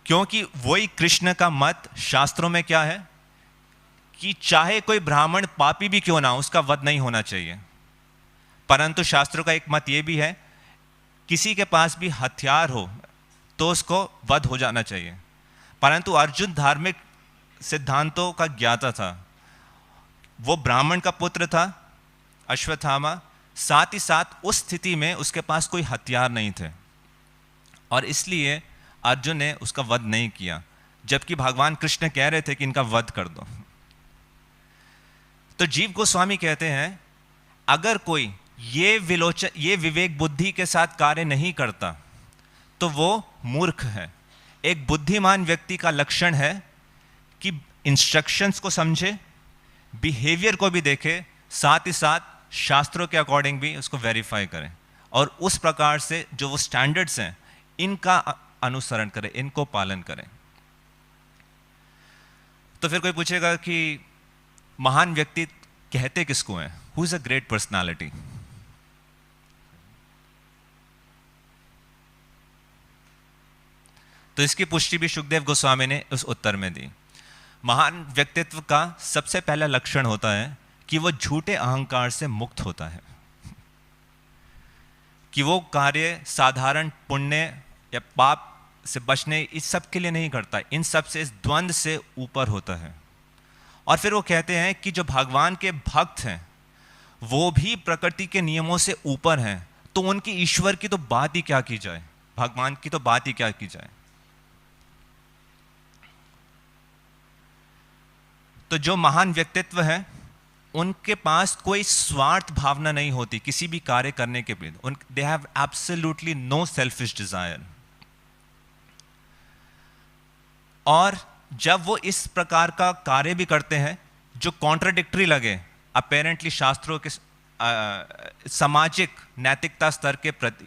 क्योंकि वही कृष्ण का मत शास्त्रों में क्या है कि चाहे कोई ब्राह्मण पापी भी क्यों ना हो, उसका वध नहीं होना चाहिए। परंतु शास्त्रों का एक मत यह भी है, किसी के पास भी हथियार हो तो उसको वध हो जाना चाहिए। परंतु अर्जुन धार्मिक सिद्धांतों का ज्ञाता था, वो ब्राह्मण का पुत्र था अश्वत्थामा, साथ ही साथ उस स्थिति में उसके पास कोई हथियार नहीं थे, और इसलिए अर्जुन ने उसका वध नहीं किया, जबकि भगवान कृष्ण कह रहे थे कि इनका वध कर दो। तो जीव गोस्वामी कहते हैं अगर कोई ये विवेक बुद्धि के साथ कार्य नहीं करता तो वो मूर्ख है। एक बुद्धिमान व्यक्ति का लक्षण है कि इंस्ट्रक्शंस को समझे, बिहेवियर को भी देखे, साथ ही साथ शास्त्रों के अकॉर्डिंग भी उसको वेरीफाई करें, और उस प्रकार से जो वो स्टैंडर्ड्स हैं इनका अनुसरण करें, इनको पालन करें। तो फिर कोई पूछेगा कि महान व्यक्ति कहते किसको हैं? Who is a great personality? तो इसकी पुष्टि भी सुखदेव गोस्वामी ने उस उत्तर में दी। महान व्यक्तित्व का सबसे पहला लक्षण होता है कि वो झूठे अहंकार से मुक्त होता है, कि वो कार्य साधारण पुण्य या पाप से बचने इस सब के लिए नहीं करता, इन सब से, इस द्वंद्व से ऊपर होता है। और फिर वो कहते हैं कि जो भगवान के भक्त हैं वो भी प्रकृति के नियमों से ऊपर हैं, तो उनकी ईश्वर की तो बात ही क्या की जाए, भगवान की तो बात ही क्या की जाए। तो जो महान व्यक्तित्व है उनके पास कोई स्वार्थ भावना नहीं होती किसी भी कार्य करने के प्रति। They have absolutely no selfish desire. और जब वो इस प्रकार का कार्य भी करते हैं जो कॉन्ट्राडिक्टरी लगे अपेरेंटली शास्त्रों के सामाजिक नैतिकता स्तर के प्रति,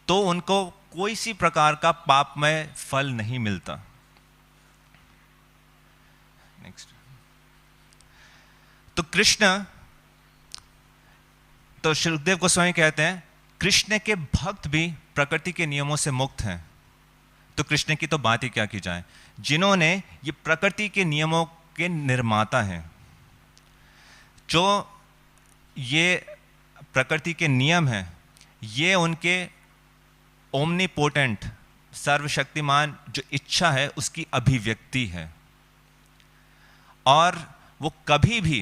तो उनको कोई सी प्रकार का पापमय फल नहीं मिलता। नेक्स्ट। तो कृष्ण, तो सुखदेव गोस्वामी कहते हैं कृष्ण के भक्त भी प्रकृति के नियमों से मुक्त हैं। तो कृष्ण की तो बात ही क्या की जाए, जिन्होंने ये प्रकृति के नियमों के निर्माता हैं। जो ये प्रकृति के नियम हैं ये उनके ओमनीपोटेंट सर्वशक्तिमान जो इच्छा है उसकी अभिव्यक्ति है। और वो कभी भी,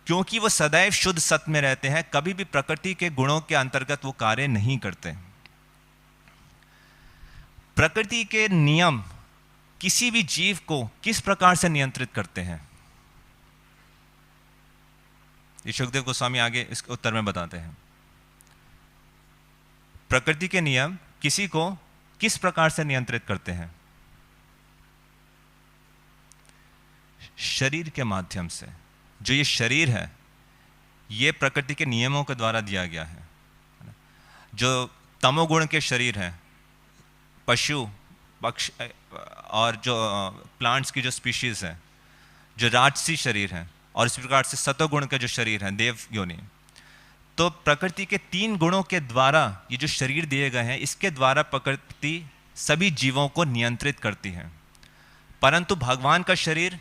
क्योंकि वो सदैव शुद्ध सत्य में रहते हैं, कभी भी प्रकृति के गुणों के अंतर्गत वो कार्य नहीं करते। प्रकृति के नियम किसी भी जीव को किस प्रकार से नियंत्रित करते हैं, ये सुखदेव गोस्वामी आगे इसके उत्तर में बताते हैं। प्रकृति के नियम किसी को किस प्रकार से नियंत्रित करते हैं? शरीर के माध्यम से। जो ये शरीर है ये प्रकृति के नियमों के द्वारा दिया गया है। जो तमोगुण के शरीर हैं, पशु पक्षी और जो प्लांट्स की जो स्पीशीज है, जो राजसी शरीर है, और इस प्रकार से सतोगुण के जो शरीर हैं, देव योनि, तो प्रकृति के 3 गुणों के द्वारा ये जो शरीर दिए गए हैं इसके द्वारा प्रकृति सभी जीवों को नियंत्रित करती है। परंतु भगवान का शरीर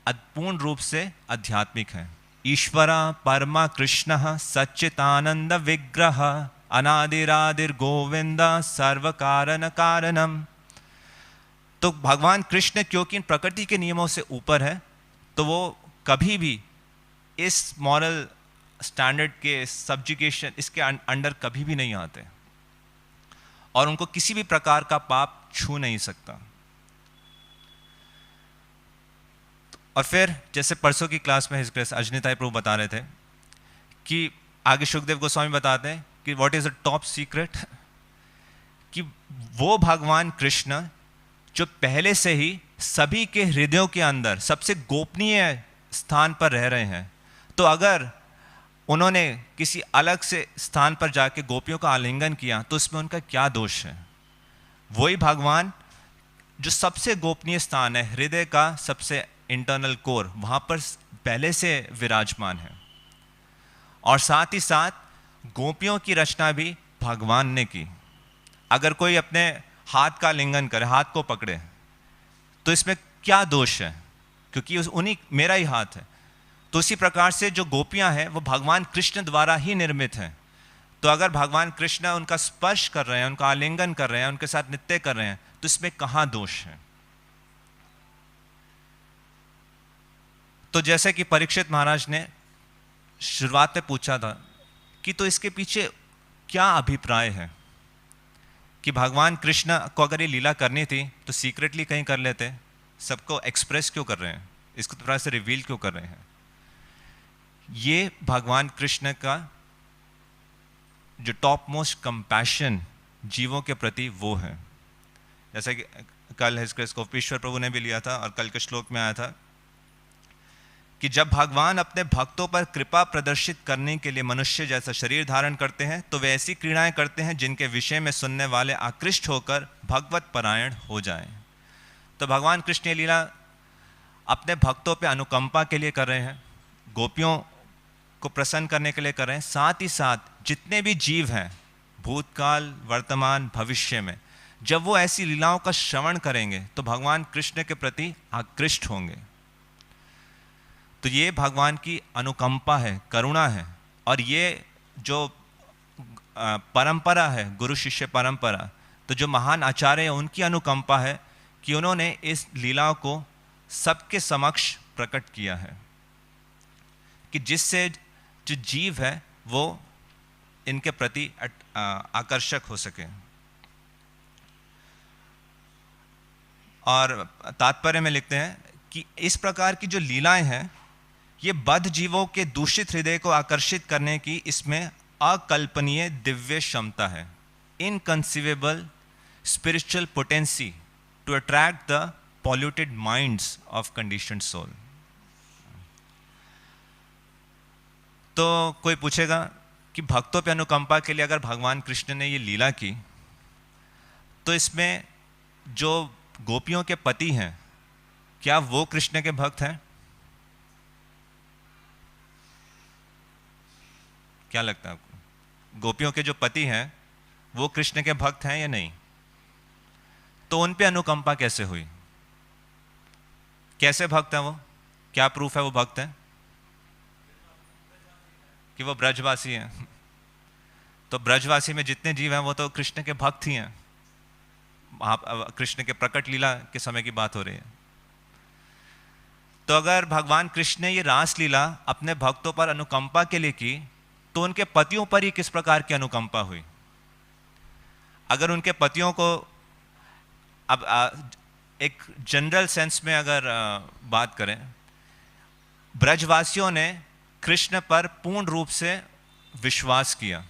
पूर्ण रूप से आध्यात्मिक है। ईश्वरा परमा कृष्ण सच्चिदानंद विग्रह अनादिरादिर गोविंद सर्व कारण कारणम। तो भगवान कृष्ण क्योंकि प्रकृति के नियमों से ऊपर है, तो वो कभी भी इस मॉरल स्टैंडर्ड के सब्जुगेशन, इसके अंडर कभी भी नहीं आते, और उनको किसी भी प्रकार का पाप छू नहीं सकता। और फिर जैसे परसों की क्लास में अजनिताई प्रभु बता रहे थे कि आगे सुखदेव गोस्वामी बताते हैं कि what is the top secret, कि वो भगवान कृष्ण जो पहले से ही सभी के हृदयों के अंदर सबसे गोपनीय स्थान पर रह रहे हैं, तो अगर उन्होंने किसी अलग से स्थान पर जाके गोपियों का आलिंगन किया तो उसमें उनका क्या दोष है? वही भगवान जो सबसे गोपनीय स्थान है, हृदय का सबसे इंटरनल कोर, वहां पर पहले से विराजमान है। और साथ ही साथ गोपियों की रचना भी भगवान ने की। अगर कोई अपने हाथ का लिंगन करे, हाथ को पकड़े, तो इसमें क्या दोष है? क्योंकि उन्हीं मेरा ही हाथ है। तो उसी प्रकार से जो गोपियां हैं वो भगवान कृष्ण द्वारा ही निर्मित हैं। तो अगर भगवान कृष्ण उनका स्पर्श कर रहे हैं, उनका आलिंगन कर रहे हैं, उनके साथ नृत्य कर रहे हैं, तो इसमें कहाँ दोष है? तो जैसे कि परीक्षित महाराज ने शुरुआत में पूछा था कि तो इसके पीछे क्या अभिप्राय है, कि भगवान कृष्ण को अगर ये लीला करनी थी तो सीक्रेटली कहीं कर लेते, सबको एक्सप्रेस क्यों कर रहे हैं, इसको थोड़ा सा रिवील क्यों कर रहे हैं? ये भगवान कृष्ण का जो टॉप मोस्ट कंपैशन जीवों के प्रति वो है। जैसा कि कल हिजक्रेस गोपीश्वर प्रभु ने भी लिया था और कल के श्लोक में आया था कि जब भगवान अपने भक्तों पर कृपा प्रदर्शित करने के लिए मनुष्य जैसा शरीर धारण करते हैं तो वे ऐसी क्रीड़ाएं करते हैं जिनके विषय में सुनने वाले आकृष्ट होकर भगवत परायण हो जाएं। तो भगवान कृष्ण ये लीला अपने भक्तों पे अनुकंपा के लिए कर रहे हैं, गोपियों को प्रसन्न करने के लिए कर रहे हैं। साथ ही साथ जितने भी जीव हैं भूतकाल वर्तमान भविष्य में, जब वो ऐसी लीलाओं का श्रवण करेंगे तो भगवान कृष्ण के प्रति आकृष्ट होंगे। तो ये भगवान की अनुकंपा है, करुणा है। और ये जो परंपरा है, गुरु शिष्य परंपरा, तो जो महान आचार्य हैं उनकी अनुकंपा है कि उन्होंने इस लीलाओं को सबके समक्ष प्रकट किया है, कि जिससे जो जीव है वो इनके प्रति आकर्षक हो सके। और तात्पर्य में लिखते हैं कि इस प्रकार की जो लीलाएं हैं ये बद्ध जीवों के दूषित हृदय को आकर्षित करने की इसमें अकल्पनीय दिव्य क्षमता है। Inconceivable spiritual potency to attract the polluted minds of conditioned soul. तो कोई पूछेगा कि भक्तों पे अनुकंपा के लिए अगर भगवान कृष्ण ने ये लीला की तो इसमें जो गोपियों के पति हैं क्या वो कृष्ण के भक्त हैं? क्या लगता है आपको? गोपियों के जो पति हैं वो कृष्ण के भक्त हैं या नहीं? तो उन पे अनुकंपा कैसे हुई? कैसे भक्त हैं वो? क्या प्रूफ है वो भक्त हैं? कि वो ब्रजवासी हैं। तो ब्रजवासी में जितने जीव हैं वो तो कृष्ण के भक्त ही हैं। कृष्ण के प्रकट लीला के समय की बात हो रही है। तो अगर भगवान कृष्ण ने ये रास लीला अपने भक्तों पर अनुकंपा के लिए की तो उनके पतियों पर ही किस प्रकार की अनुकंपा हुई? अगर उनके पतियों को अब एक जनरल सेंस में अगर बात करें, ब्रजवासियों ने कृष्ण पर पूर्ण रूप से विश्वास किया,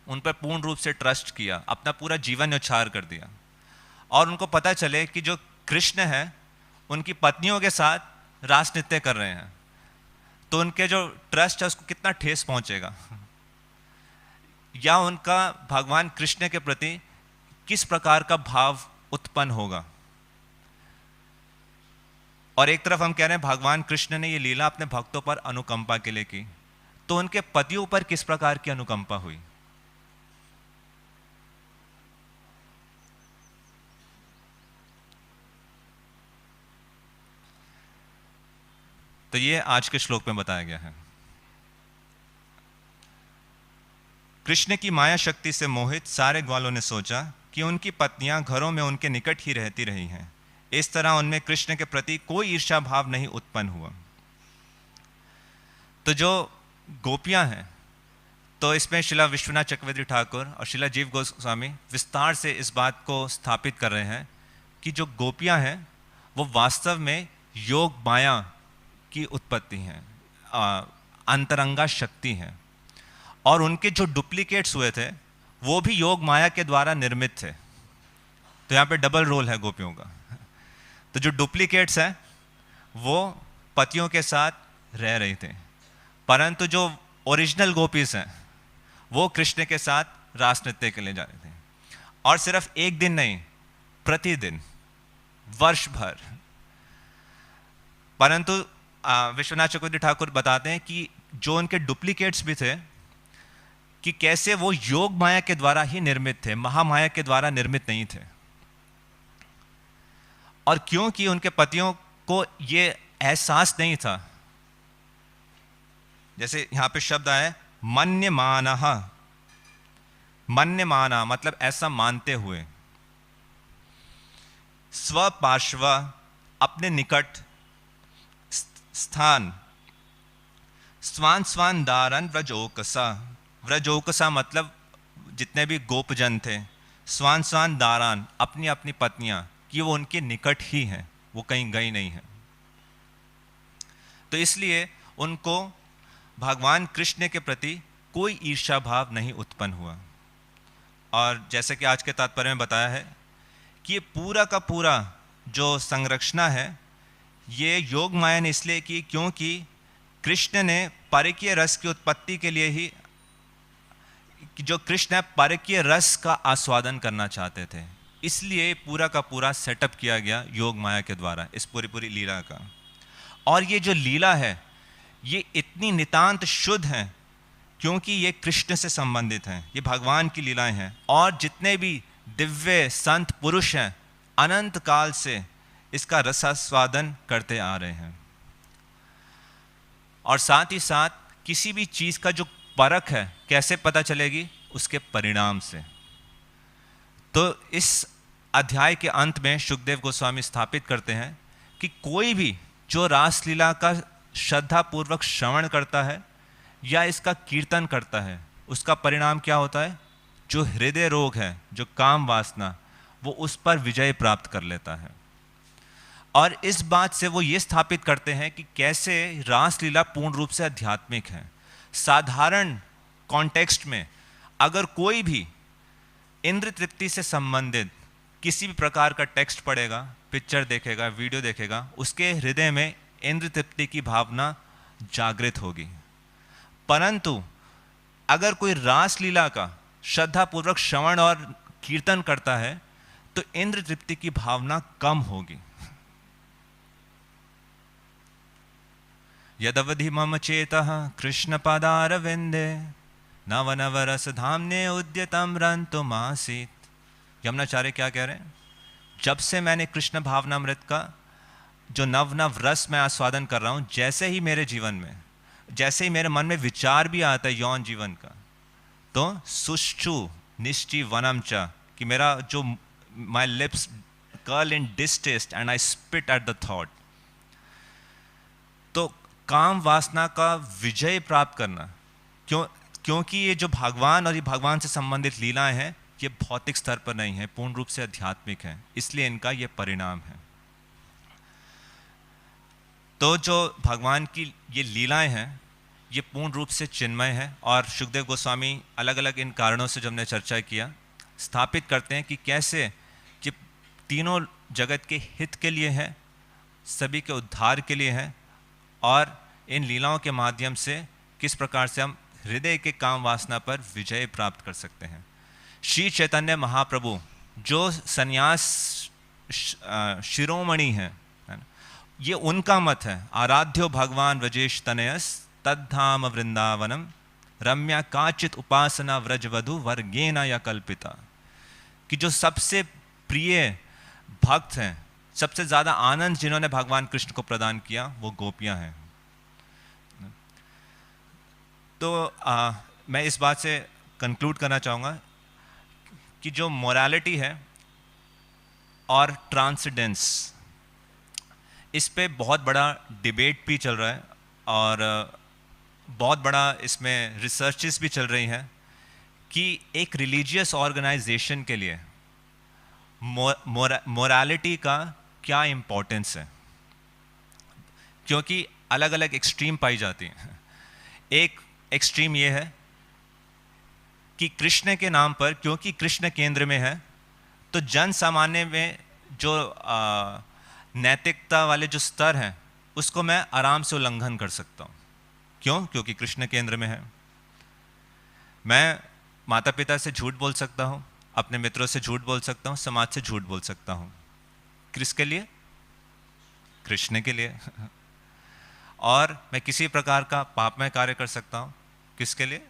उन पर पूर्ण रूप से ट्रस्ट किया, अपना पूरा जीवन न्यौछावर कर दिया। और उनको पता चले कि जो कृष्ण है उनकी पत्नियों के साथ रास नृत्य कर रहे हैं, तो उनके जो ट्रस्ट है उसको कितना ठेस पहुंचेगा, या उनका भगवान कृष्ण के प्रति किस प्रकार का भाव उत्पन्न होगा। और एक तरफ हम कह रहे हैं भगवान कृष्ण ने ये लीला अपने भक्तों पर अनुकंपा के लिए की, तो उनके पतियों पर किस प्रकार की अनुकंपा हुई? तो ये आज के श्लोक में बताया गया है। कृष्ण की माया शक्ति से मोहित सारे ग्वालों ने सोचा कि उनकी पत्नियां घरों में उनके निकट ही रहती रही हैं। इस तरह उनमें कृष्ण के प्रति कोई ईर्ष्या भाव नहीं उत्पन्न हुआ। तो जो गोपियां हैं, तो इसमें शिला विश्वनाथ चक्रवर्ती ठाकुर और शिला जीव गोस्वामी विस्तार से इस बात को स्थापित कर रहे हैं कि जो गोपियां हैं वो वास्तव में योग माया की उत्पत्ति हैं, अंतरंगा शक्ति हैं। और उनके जो डुप्लीकेट्स हुए थे वो भी योग माया के द्वारा निर्मित थे। तो यहाँ पे डबल रोल है गोपियों का। तो जो डुप्लीकेट्स हैं वो पतियों के साथ रह रहे थे, परंतु जो ओरिजिनल गोपीस हैं वो कृष्ण के साथ रास नृत्य के लिए जा रहे थे। और सिर्फ एक दिन नहीं, प्रतिदिन, वर्ष भर। परंतु विश्वनाथ चक्रवर्ती ठाकुर बताते हैं कि जो उनके डुप्लीकेट्स भी थे कि कैसे वो योग माया के द्वारा ही निर्मित थे, महामाया के द्वारा निर्मित नहीं थे। और क्योंकि उनके पतियों को ये एहसास नहीं था, जैसे यहां पे शब्द आया मन्यमानः, मन्यमाना मतलब ऐसा मानते हुए, स्वपार्श्व अपने निकट, स्थान, स्वान स्वान दारन व्रजोकसा, व्रजोकसा मतलब जितने भी गोपजन थे, स्वान स्वान दारान अपनी अपनी पत्नियां, कि वो उनके निकट ही हैं, वो कहीं गई नहीं है। तो इसलिए उनको भगवान कृष्ण के प्रति कोई ईर्ष्या भाव नहीं उत्पन्न हुआ। और जैसे कि आज के तात्पर्य में बताया है कि ये पूरा का पूरा जो संरक्षणा है ये योग माया ने इसलिए की क्योंकि कृष्ण ने पारकीय रस की उत्पत्ति के लिए ही, जो कृष्ण है पारकीय रस का आस्वादन करना चाहते थे, इसलिए पूरा का पूरा सेटअप किया गया योग माया के द्वारा इस पूरी लीला का। और ये जो लीला है ये इतनी नितांत शुद्ध है क्योंकि ये कृष्ण से संबंधित हैं, ये भगवान की लीलाएं हैं। और जितने भी दिव्य संत पुरुष हैं, अनंत काल से इसका रसास्वादन करते आ रहे हैं। और साथ ही साथ किसी भी चीज़ का जो परख है कैसे पता चलेगी? उसके परिणाम से। तो इस अध्याय के अंत में शुकदेव गोस्वामी स्थापित करते हैं कि कोई भी जो रासलीला का श्रद्धापूर्वक श्रवण करता है या इसका कीर्तन करता है, उसका परिणाम क्या होता है? जो हृदय रोग है, जो काम वासना, वो उस पर विजय प्राप्त कर लेता है। और इस बात से वो ये स्थापित करते हैं कि कैसे रासलीला पूर्ण रूप से आध्यात्मिक है। साधारण कॉन्टेक्स्ट में अगर कोई भी इंद्र तृप्ति से संबंधित किसी भी प्रकार का टेक्स्ट पढ़ेगा, पिक्चर देखेगा, वीडियो देखेगा, उसके हृदय में इंद्र तृप्ति की भावना जागृत होगी। परंतु अगर कोई रासलीला का श्रद्धापूर्वक श्रवण और कीर्तन करता है तो इंद्र तृप्ति की भावना कम होगी। यदवधि मम चेतः कृष्ण पादारविंदे नव नव रस धाम्ने उद्यतम रंतुमासीत। यमुनाचार्य क्या कह रहे हैं? जब से मैंने कृष्ण भावनामृत का जो नव नव रस मैं आस्वादन कर रहा हूँ, जैसे ही मेरे जीवन में, जैसे ही मेरे मन में विचार भी आता है यौन जीवन का, तो सुष्ठु निश्चि वनम च, कि मेरा जो my lips curl in distaste and I spit at the thought. तो काम वासना का विजय प्राप्त करना, क्योंकि ये जो भगवान और ये भगवान से संबंधित लीलाएं हैं, ये भौतिक स्तर पर नहीं है, पूर्ण रूप से आध्यात्मिक है, इसलिए इनका ये परिणाम है। तो जो भगवान की ये लीलाएं हैं, ये पूर्ण रूप से चिन्मय है। और शुकदेव गोस्वामी अलग अलग इन कारणों से, जो हमने चर्चा किया, स्थापित करते हैं कि कैसे ये तीनों जगत के हित के लिए है, सभी के उद्धार के लिए है, और इन लीलाओं के माध्यम से किस प्रकार से हम हृदय के काम वासना पर विजय प्राप्त कर सकते हैं। श्री चैतन्य महाप्रभु जो संन्यास शिरोमणि हैं, ये उनका मत है। आराध्यो भगवान व्रजेश तनयस तद्धाम वृंदावनम रम्या काचित उपासना व्रजवधु वर्गेना या कल्पिता, कि जो सबसे प्रिय भक्त हैं, सबसे ज़्यादा आनंद जिन्होंने भगवान कृष्ण को प्रदान किया, वो गोपियां हैं। तो मैं इस बात से कंक्लूड करना चाहूँगा कि जो मोरालिटी है और ट्रांसेंडेंस, इस पे बहुत बड़ा डिबेट भी चल रहा है और बहुत बड़ा इसमें रिसर्चेस भी चल रही हैं कि एक रिलीजियस ऑर्गेनाइजेशन के लिए मोरालिटी का क्या इम्पोर्टेंस है, क्योंकि अलग अलग एक्सट्रीम पाई जाती हैं। एक एक्सट्रीम ये है कि कृष्ण के नाम पर, क्योंकि कृष्ण केंद्र में है, तो जन सामान्य में जो नैतिकता वाले जो स्तर हैं, उसको मैं आराम से उल्लंघन कर सकता हूँ। क्यों? क्योंकि कृष्ण केंद्र में है। मैं माता पिता से झूठ बोल सकता हूँ, अपने मित्रों से झूठ बोल सकता हूँ, समाज से झूठ बोल सकता हूँ। किसके लिए? कृष्ण के लिए। और मैं किसी प्रकार का पापमय कार्य कर सकता हूँ, किसके लिए?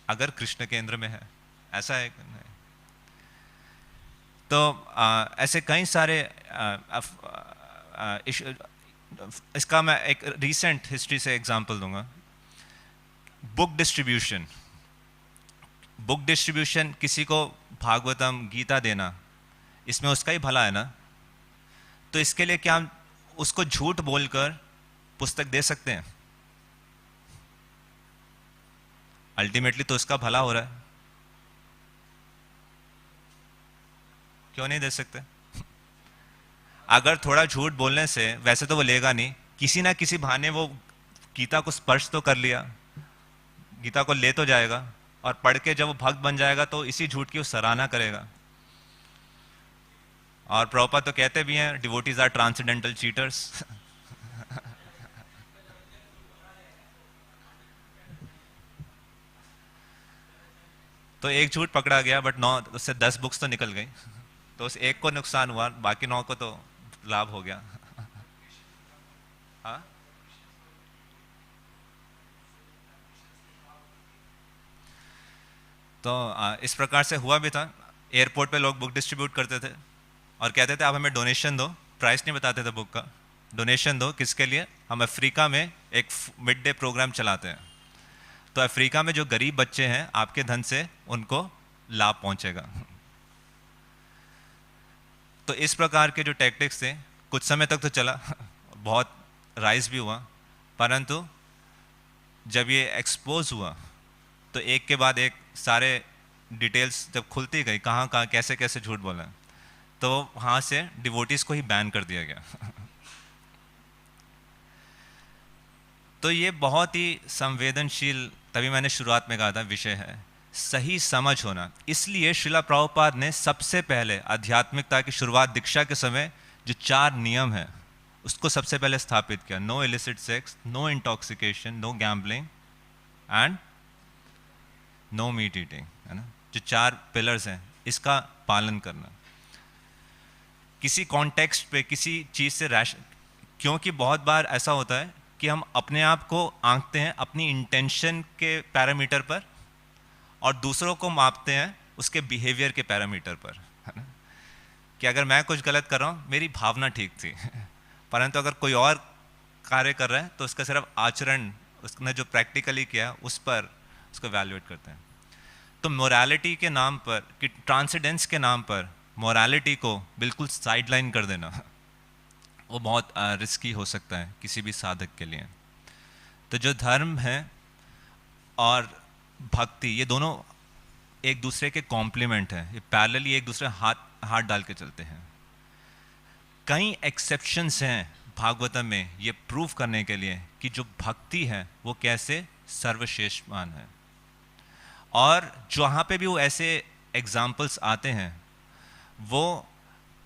अगर कृष्ण केंद्र में है। ऐसा है नहीं? तो ऐसे कई सारे इसका मैं एक रीसेंट हिस्ट्री से एग्जांपल दूंगा। बुक डिस्ट्रीब्यूशन, किसी को भागवतम गीता देना, इसमें उसका ही भला है ना। तो इसके लिए क्या हम उसको झूठ बोलकर पुस्तक दे सकते हैं? अल्टीमेटली तो उसका भला हो रहा है, क्यों नहीं दे सकते? अगर थोड़ा झूठ बोलने से, वैसे तो वो लेगा नहीं, किसी ना किसी बहाने वो गीता को स्पर्श तो कर लिया, गीता को ले तो जाएगा, और पढ़ के जब वो भक्त बन जाएगा तो इसी झूठ की वो सराहना करेगा। और प्रभुपाद तो कहते भी हैं, डिवोटीज आर ट्रांसेंडेंटल चीटर्स। तो एक झूठ पकड़ा गया, बट 9 उससे 10 बुक्स तो निकल गई, तो उस एक को नुकसान हुआ, बाकी 9 को तो लाभ हो गया। हाँ, तो इस प्रकार से हुआ भी था। एयरपोर्ट पे लोग बुक डिस्ट्रीब्यूट करते थे और कहते थे आप हमें डोनेशन दो, प्राइस नहीं बताते थे बुक का, डोनेशन दो किसके लिए, हम अफ्रीका में एक मिड डे प्रोग्राम चलाते हैं, तो अफ्रीका में जो गरीब बच्चे हैं आपके धन से उनको लाभ पहुंचेगा। तो इस प्रकार के जो टैक्टिक्स थे कुछ समय तक तो चला, बहुत राइज भी हुआ, परंतु जब ये एक्सपोज हुआ तो एक के बाद एक सारे डिटेल्स जब खुलती गई, कहाँ कहाँ कैसे कैसे झूठ बोला, तो वहाँ से डिवोटीज को ही बैन कर दिया गया। तो ये बहुत ही संवेदनशील, तभी मैंने शुरुआत में कहा था, विषय है, सही समझ होना। इसलिए श्रीला प्रभुपाद ने सबसे पहले आध्यात्मिकता की शुरुआत दीक्षा के समय जो 4 नियम है उसको सबसे पहले स्थापित किया। No illicit sex, no intoxication, no gambling and no meat eating, है ना, जो 4 पिलर्स हैं, इसका पालन करना। किसी कॉन्टेक्स्ट पे किसी चीज़ से क्योंकि बहुत बार ऐसा होता है कि हम अपने आप को आंकते हैं अपनी इंटेंशन के पैरामीटर पर और दूसरों को मापते हैं उसके बिहेवियर के पैरामीटर पर, है ना, कि अगर मैं कुछ गलत कर रहा हूँ मेरी भावना ठीक थी, परंतु अगर कोई और कार्य कर रहा है तो उसका सिर्फ आचरण, उसने जो प्रैक्टिकली किया उस पर उसको वैल्यूएट करते हैं। तो मोरालिटी के नाम पर, कि ट्रांसेंडेंस के नाम पर मोरालिटी को बिल्कुल साइडलाइन कर देना, वो बहुत रिस्की हो सकता है किसी भी साधक के लिए। तो जो धर्म है और भक्ति, ये दोनों एक दूसरे के कॉम्प्लीमेंट है, ये पैरेलली एक दूसरे हाथ डाल के चलते हैं। कई एक्सेप्शंस हैं भागवतम में ये प्रूव करने के लिए कि जो भक्ति है वो कैसे सर्वश्रेष्ठमान है, और जहाँ पे भी वो ऐसे एग्जाम्पल्स आते हैं वो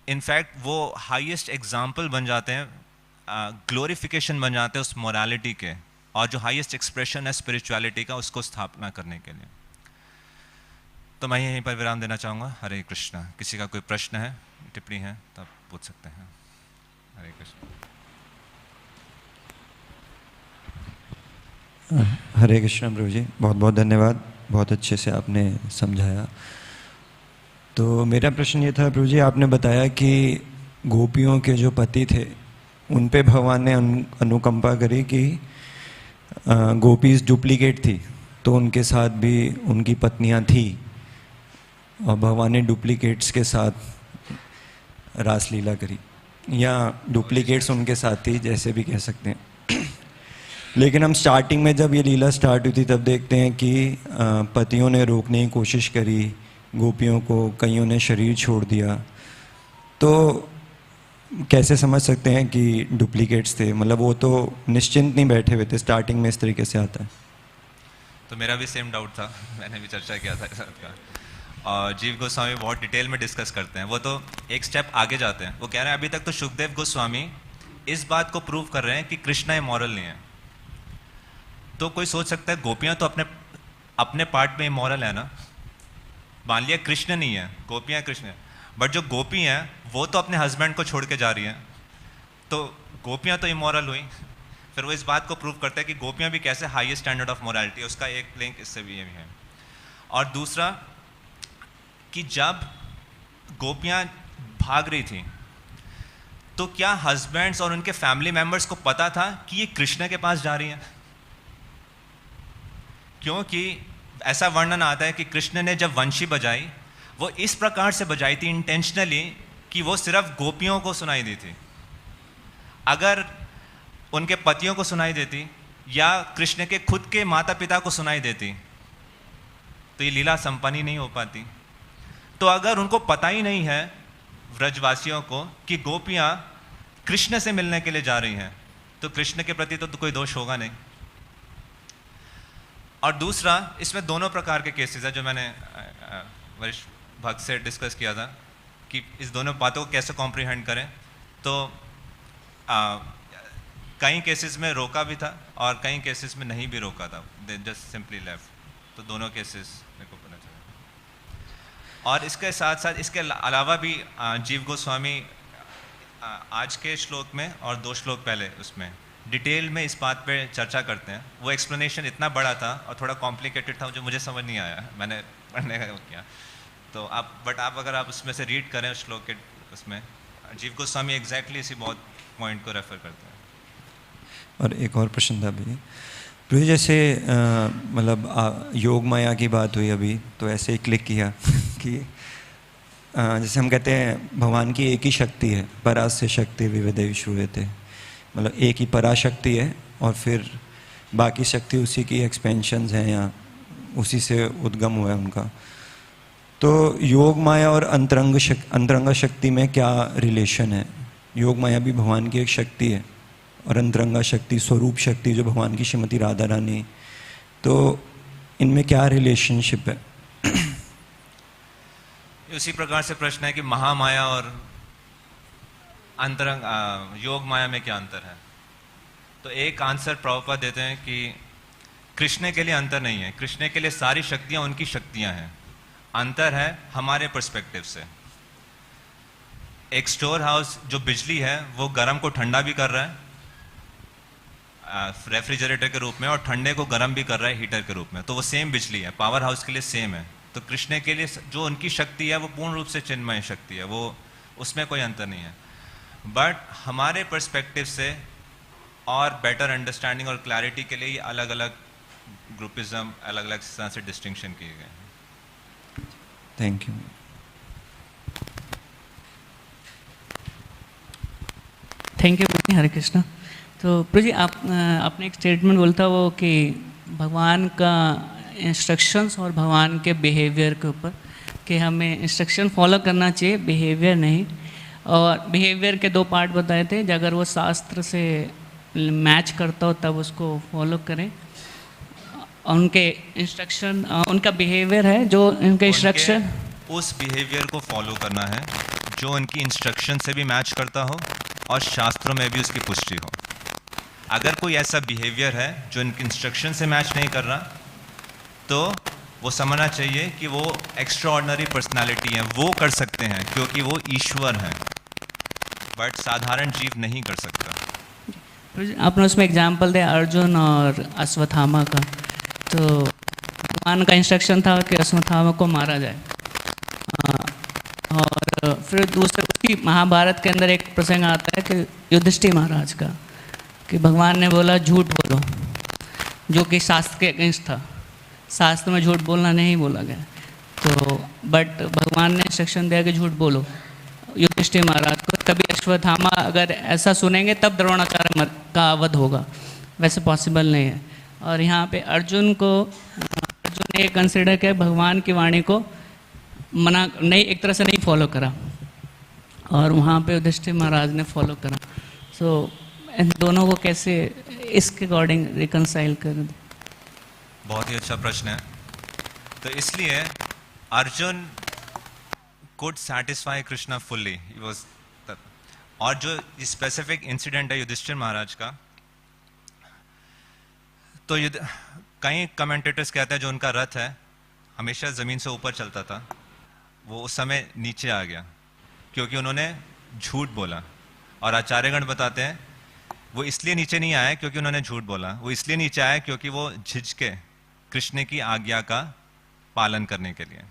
इनफैक्ट वो हाईएस्ट एग्जाम्पल बन जाते हैं, ग्लोरिफिकेशन बन जाते हैं उस मोरालिटी के, और जो हाईएस्ट एक्सप्रेशन है स्पिरिचुअलिटी का उसको स्थापना करने के लिए। तो मैं यहीं पर विराम देना चाहूँगा। हरे कृष्णा। किसी का कोई प्रश्न है, टिप्पणी है तो आप पूछ सकते हैं। हरे कृष्ण। हरे कृष्णा प्रभु जी, बहुत बहुत धन्यवाद, बहुत अच्छे से आपने समझाया। तो मेरा प्रश्न ये था प्रभु जी, आपने बताया कि गोपियों के जो पति थे उन पे भगवान ने अनुकंपा करी कि गोपीज डुप्लीकेट थी, तो उनके साथ भी उनकी पत्नियां थी और भगवान ने डुप्लीकेट्स के साथ रासलीला करी, या डुप्लीकेट्स उनके साथ थी, जैसे भी कह सकते हैं। लेकिन हम स्टार्टिंग में जब ये लीला स्टार्ट हुई थी तब देखते हैं कि पतियों ने रोकने की कोशिश करी गोपियों को, कईयों ने शरीर छोड़ दिया। तो कैसे समझ सकते हैं कि डुप्लीकेट्स थे? मतलब वो तो निश्चिंत नहीं बैठे हुए थे, स्टार्टिंग में इस तरीके से आता है। तो मेरा भी सेम डाउट था, मैंने भी चर्चा किया था इस बात का, और जीव गोस्वामी बहुत डिटेल में डिस्कस करते हैं। वो तो एक स्टेप आगे जाते हैं, वो कह रहे हैं अभी तक तो सुखदेव गोस्वामी इस बात को प्रूव कर रहे हैं कि कृष्णा इमोरल नहीं है। तो कोई सोच सकता है गोपियां तो अपने पार्ट में इमोरल है ना, मान लिया कृष्ण नहीं है, गोपियां कृष्ण है, बट जो गोपी हैं वो तो अपने हस्बैंड को छोड़ के जा रही हैं, तो गोपियां तो इमोरल हुई। फिर वो इस बात को प्रूव करते हैं कि गोपियां भी कैसे हाईएस्ट स्टैंडर्ड ऑफ मोरालिटी, उसका एक लिंक इससे भी ये भी है। और दूसरा कि जब गोपियां भाग रही थी तो क्या हस्बैंड्स और उनके फैमिली मेंबर्स को पता था कि ये कृष्ण के पास जा रही हैं? क्योंकि ऐसा वर्णन आता है कि कृष्ण ने जब वंशी बजाई वो इस प्रकार से बजाई थी इंटेंशनली कि वो सिर्फ गोपियों को सुनाई दी थी। अगर उनके पतियों को सुनाई देती या कृष्ण के खुद के माता पिता को सुनाई देती तो ये लीला संपन्न ही नहीं हो पाती। तो अगर उनको पता ही नहीं है व्रजवासियों को कि गोपियां कृष्ण से मिलने के लिए जा रही हैं, तो कृष्ण के प्रति तो कोई दोष होगा नहीं। और दूसरा, इसमें दोनों प्रकार के केसेस है जो मैंने वरिष्ठ भक्त से डिस्कस किया था कि इस दोनों बातों को कैसे कॉम्प्रिहेंड करें। तो कई केसेस में रोका भी था और कई केसेस में नहीं भी रोका था, जस्ट सिंपली लेफ्ट। तो दोनों केसेस मेरे को पता चला। और इसके साथ साथ इसके अलावा भी जीव गोस्वामी आज के श्लोक में और 2 श्लोक पहले उसमें डिटेल में इस बात पे चर्चा करते हैं। वो एक्सप्लेनेशन इतना बड़ा था और थोड़ा कॉम्प्लिकेटेड था जो मुझे समझ नहीं आया, मैंने पढ़ने का किया। तो आप अगर आप उसमें से रीड करें उस श्लोक के उसमें जीव गोस्वामी एग्जैक्टली इसी बहुत पॉइंट को रेफर करते हैं। और एक और प्रश्न था अभी प्रभु जी, जैसे मतलब योग माया की बात हुई अभी, तो ऐसे ही क्लिक किया कि जैसे हम कहते हैं भगवान की एक ही शक्ति है, परास्य शक्ति विविधे श्रूयते, मतलब एक ही पराशक्ति है और फिर बाकी शक्ति उसी की एक्सपेंशंस हैं या उसी से उद्गम हुआ है उनका। तो योग माया और अंतरंग शक्ति में क्या रिलेशन है? योग माया भी भगवान की एक शक्ति है और अंतरंगा शक्ति, स्वरूप शक्ति जो भगवान की श्रीमती राधा रानी, तो इनमें क्या रिलेशनशिप है? उसी प्रकार से प्रश्न है कि महामाया और अंतरंग योग माया में क्या अंतर है। तो एक आंसर प्रभुपाद देते हैं कि कृष्ण के लिए अंतर नहीं है, कृष्ण के लिए सारी शक्तियां उनकी शक्तियां हैं। अंतर है हमारे पर्सपेक्टिव से। एक स्टोर हाउस जो बिजली है वो गर्म को ठंडा भी कर रहा है रेफ्रिजरेटर के रूप में और ठंडे को गर्म भी कर रहा है हीटर के रूप में, तो वो सेम बिजली है, पावर हाउस के लिए सेम है। तो कृष्ण के लिए जो उनकी शक्ति है वो पूर्ण रूप से चिन्मय शक्ति है, वो उसमें कोई अंतर नहीं है। बट हमारे पर्सपेक्टिव से और बेटर अंडरस्टैंडिंग और क्लैरिटी के लिए ये अलग अलग ग्रुपिज्म, अलग अलग तरह से डिस्टिंक्शन किए गए हैं। Thank you. Thank you Prabhu जी, हरे कृष्णा। तो प्रभु जी आपने एक स्टेटमेंट बोलता वो कि भगवान का इंस्ट्रक्शंस और भगवान के बिहेवियर के ऊपर, कि हमें इंस्ट्रक्शन फॉलो करना चाहिए, बिहेवियर नहीं। और बिहेवियर के दो पार्ट बताए थे, अगर वो शास्त्र से मैच करता हो तब उसको फॉलो करें। उनके इंस्ट्रक्शन, उनका बिहेवियर है जो उनके इंस्ट्रक्शन, उस बिहेवियर को फॉलो करना है जो उनकी इंस्ट्रक्शन से भी मैच करता हो और शास्त्रों में भी उसकी पुष्टि हो। अगर कोई ऐसा बिहेवियर है जो इनकी इंस्ट्रक्शन से मैच नहीं कर रहा, तो वो समझना चाहिए कि वो एक्स्ट्रा ऑर्डिनरी पर्सनैलिटी है, वो कर सकते हैं क्योंकि वो ईश्वर हैं, बट साधारण जीव नहीं कर सकता। आपने उसमें एग्जाम्पल दिया अर्जुन और अश्वत्थामा का, तो भगवान का इंस्ट्रक्शन था कि अश्वत्थामा को मारा जाए। और फिर दूसरे उसकी महाभारत के अंदर एक प्रसंग आता है कि युधिष्ठिर महाराज का, कि भगवान ने बोला झूठ बोलो, जो कि शास्त्र के अगेंस्ट था। शास्त्र में झूठ बोलना नहीं बोला गया, तो बट भगवान ने इंस्ट्रक्शन दिया कि झूठ बोलो युधिष्ठिर महाराज को। तभी अश्वत्थामा अगर ऐसा सुनेंगे तब द्रोणाचार्य का वध होगा, वैसे पॉसिबल नहीं है। और यहाँ पे अर्जुन ने ये कंसिडर किया भगवान की वाणी को मना नहीं, एक तरह से नहीं फॉलो करा, और वहाँ पे युधिष्ठिर महाराज ने फॉलो करा। सो इन दोनों को कैसे इसके अकॉर्डिंग रिकंसाइल कर दें? बहुत ही अच्छा प्रश्न है। तो इसलिए Arjun could satisfy Krishna fully. He was और जो स्पेसिफिक इंसिडेंट है युधिष्ठिर महाराज का, तो कई कमेंटेटर्स कहते हैं जो उनका रथ है हमेशा ज़मीन से ऊपर चलता था, वो उस समय नीचे आ गया क्योंकि उन्होंने झूठ बोला। और आचार्यगण बताते हैं वो इसलिए नीचे नहीं आया क्योंकि उन्होंने झूठ बोला, वो इसलिए नीचे आया क्योंकि वो झिझके कृष्ण की आज्ञा का पालन करने के लिए।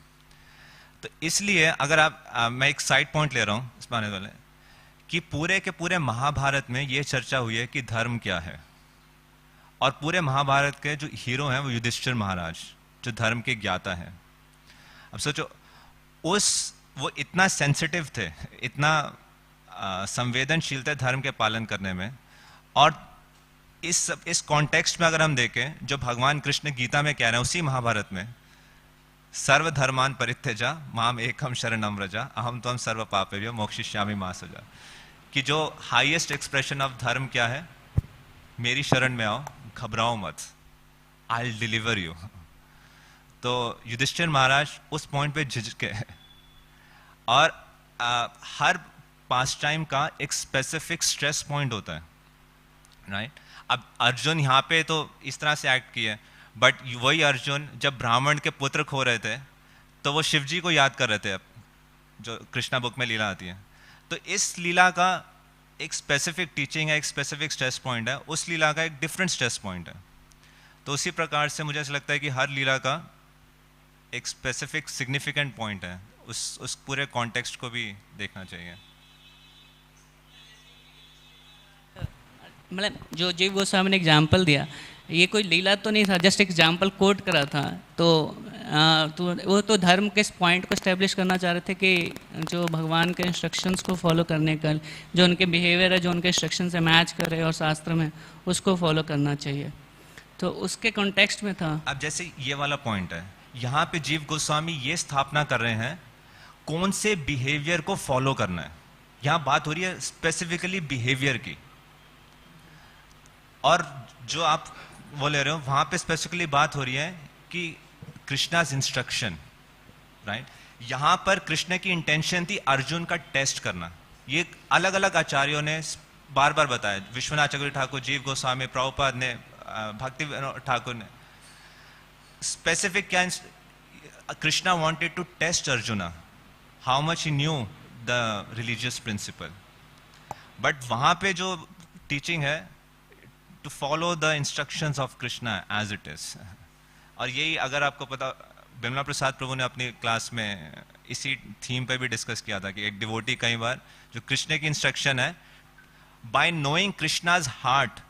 तो इसलिए अगर मैं एक साइड पॉइंट ले रहा हूँ इस मानने वाले कि पूरे के पूरे महाभारत में ये चर्चा हुई है कि धर्म क्या है, और पूरे महाभारत के जो हीरो हैं वो युधिष्ठिर महाराज जो धर्म के ज्ञाता हैं। अब सोचो वो इतना सेंसिटिव थे, इतना संवेदनशील थे धर्म के पालन करने में। और इस कॉन्टेक्स्ट में अगर हम देखें जो भगवान कृष्ण गीता में कह रहे हैं उसी महाभारत में, सर्वधर्मान परित्यजा माम एकम शरणम व्रजा अहम त्वं सर्व पापेभ्यो मोक्षयिष्यामि मा शुचा, कि जो हाईएस्ट एक्सप्रेशन ऑफ धर्म क्या है, मेरी शरण में आओ, घबराओ मत, आई विल डिलीवर यू। तो युधिष्ठिर महाराज उस पॉइंट पे झिझके हैं। और हर पास टाइम का एक स्पेसिफिक स्ट्रेस पॉइंट होता है, राइट? अब अर्जुन यहाँ पे तो इस तरह से एक्ट किया, बट वही अर्जुन जब ब्राह्मण के पुत्र खो रहे थे तो वो शिव जी को याद कर रहे थे, जो कृष्णा बुक में लीला आती है। तो इस लीला का एक स्पेसिफिक टीचिंग है, एक स्पेसिफिक स्ट्रेस पॉइंट है, उस लीला का एक डिफरेंट स्ट्रेस पॉइंट है। तो उसी प्रकार से मुझे ऐसा लगता है कि हर लीला का एक स्पेसिफिक सिग्निफिकेंट पॉइंट है, उस पूरे कॉन्टेक्स्ट को भी देखना चाहिए। मतलब जो जीव गोस्वामी ने एग्जाम्पल दिया, ये कोई लीला तो नहीं था, जस्ट एग्जाम्पल कोट करा था। तो वो तो धर्म के पॉइंट को स्टैब्लिश करना चाह रहे थे कि जो भगवान के इंस्ट्रक्शंस को फॉलो करने का, जो उनके बिहेवियर है, जो उनके इंस्ट्रक्शन से मैच करे और शास्त्र में उसको फॉलो करना चाहिए। तो उसके कॉन्टेक्स्ट में था। अब जैसे ये वाला पॉइंट है, यहाँ पे जीव गोस्वामी ये स्थापना कर रहे हैं कौन से बिहेवियर को फॉलो करना है। यहाँ बात हो रही है स्पेसिफिकली बिहेवियर की, और जो आप वो ले रहे हो वहाँ पे स्पेसिफिकली बात हो रही है कि कृष्णा's इंस्ट्रक्शन, राइट। यहाँ पर कृष्ण की इंटेंशन थी अर्जुन का टेस्ट करना। ये अलग अलग आचार्यों ने बार बार बताया, विश्वनाथ चक्रवर्ती ठाकुर, जीव गोस्वामी, प्रभुपाद ने, भक्ति ठाकुर ने। स्पेसिफिक क्या, Krishna wanted to test Arjuna how much he knew the religious principle. But वहाँ पे जो टीचिंग है to follow the instructions of Krishna as it is. और यही अगर आपको पता, बिमला प्रसाद प्रभु ने अपनी क्लास में इसी थीम पे भी डिस्कस किया था कि एक डिवोटी कई बार जो कृष्ण की इंस्ट्रक्शन है, बाय नोइंग कृष्णाज हार्ट।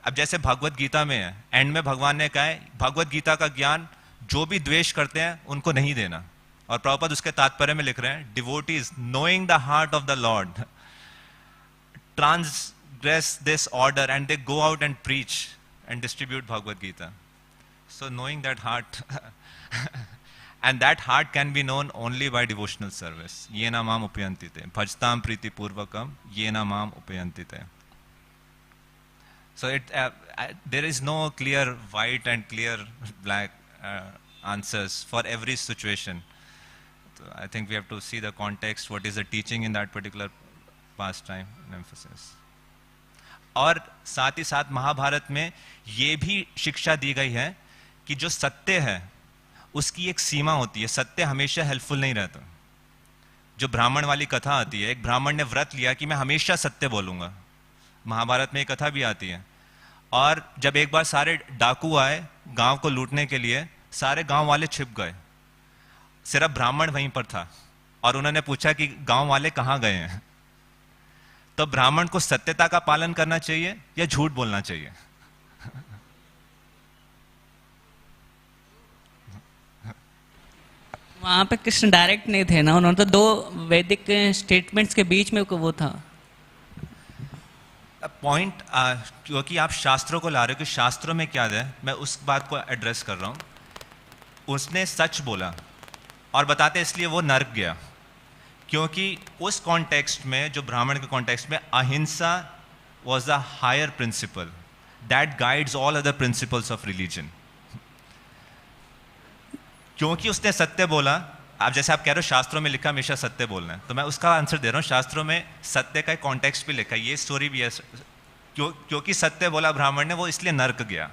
अब जैसे भगवत गीता में है, एंड में भगवान ने कहा है भगवत गीता का ज्ञान जो भी द्वेष करते हैं उनको नहीं देना। और प्रभुपाद उसके तात्पर्य में लिख रहे हैं, devotees knowing the heart of the lord transgress this order and they go out and preach and distribute Bhagavad Gita. So knowing that heart and that heart can be known only by devotional service. Yena mam upayanti te bhajtam priti purvakam yena mam upayanti te. So there is no clear white and clear black answers for every situation. So I think we have to see the context, what is the teaching in that particular pastime and emphasis. और साथ ही साथ महाभारत में ये भी शिक्षा दी गई है कि जो सत्य है उसकी एक सीमा होती है, सत्य हमेशा हेल्पफुल नहीं रहता। जो ब्राह्मण वाली कथा आती है, एक ब्राह्मण ने व्रत लिया कि मैं हमेशा सत्य बोलूंगा, महाभारत में एक कथा भी आती है। और जब एक बार सारे डाकू आए गांव को लूटने के लिए, सारे गांव वाले छिप गए, सिर्फ ब्राह्मण वहीं पर था। और उन्होंने पूछा कि गांव वाले कहाँ गए हैं। तो ब्राह्मण को सत्यता का पालन करना चाहिए या झूठ बोलना चाहिए? वहाँ पे कृष्ण डायरेक्ट नहीं थे ना, उन्होंने तो दो वैदिक स्टेटमेंट्स के बीच में वो था पॉइंट। क्योंकि आप शास्त्रों को ला रहे हो कि शास्त्रों में क्या है, मैं उस बात को एड्रेस कर रहा हूँ। उसने सच बोला और बताते इसलिए वो नर्क गया, क्योंकि उस कॉन्टेक्स्ट में, जो ब्राह्मण के कॉन्टेक्स्ट में, ahimsa was the higher principle that guides all other principles of religion. क्योंकि उसने सत्य बोला। अब जैसे आप कह रहे हो शास्त्रों में लिखा हमेशा सत्य बोलना है, तो मैं उसका आंसर दे रहा हूँ। शास्त्रों में सत्य का एक कॉन्टेक्स्ट भी लिखा है, ये स्टोरी भी है। क्योंकि सत्य बोला ब्राह्मण ने, वो इसलिए नर्क गया।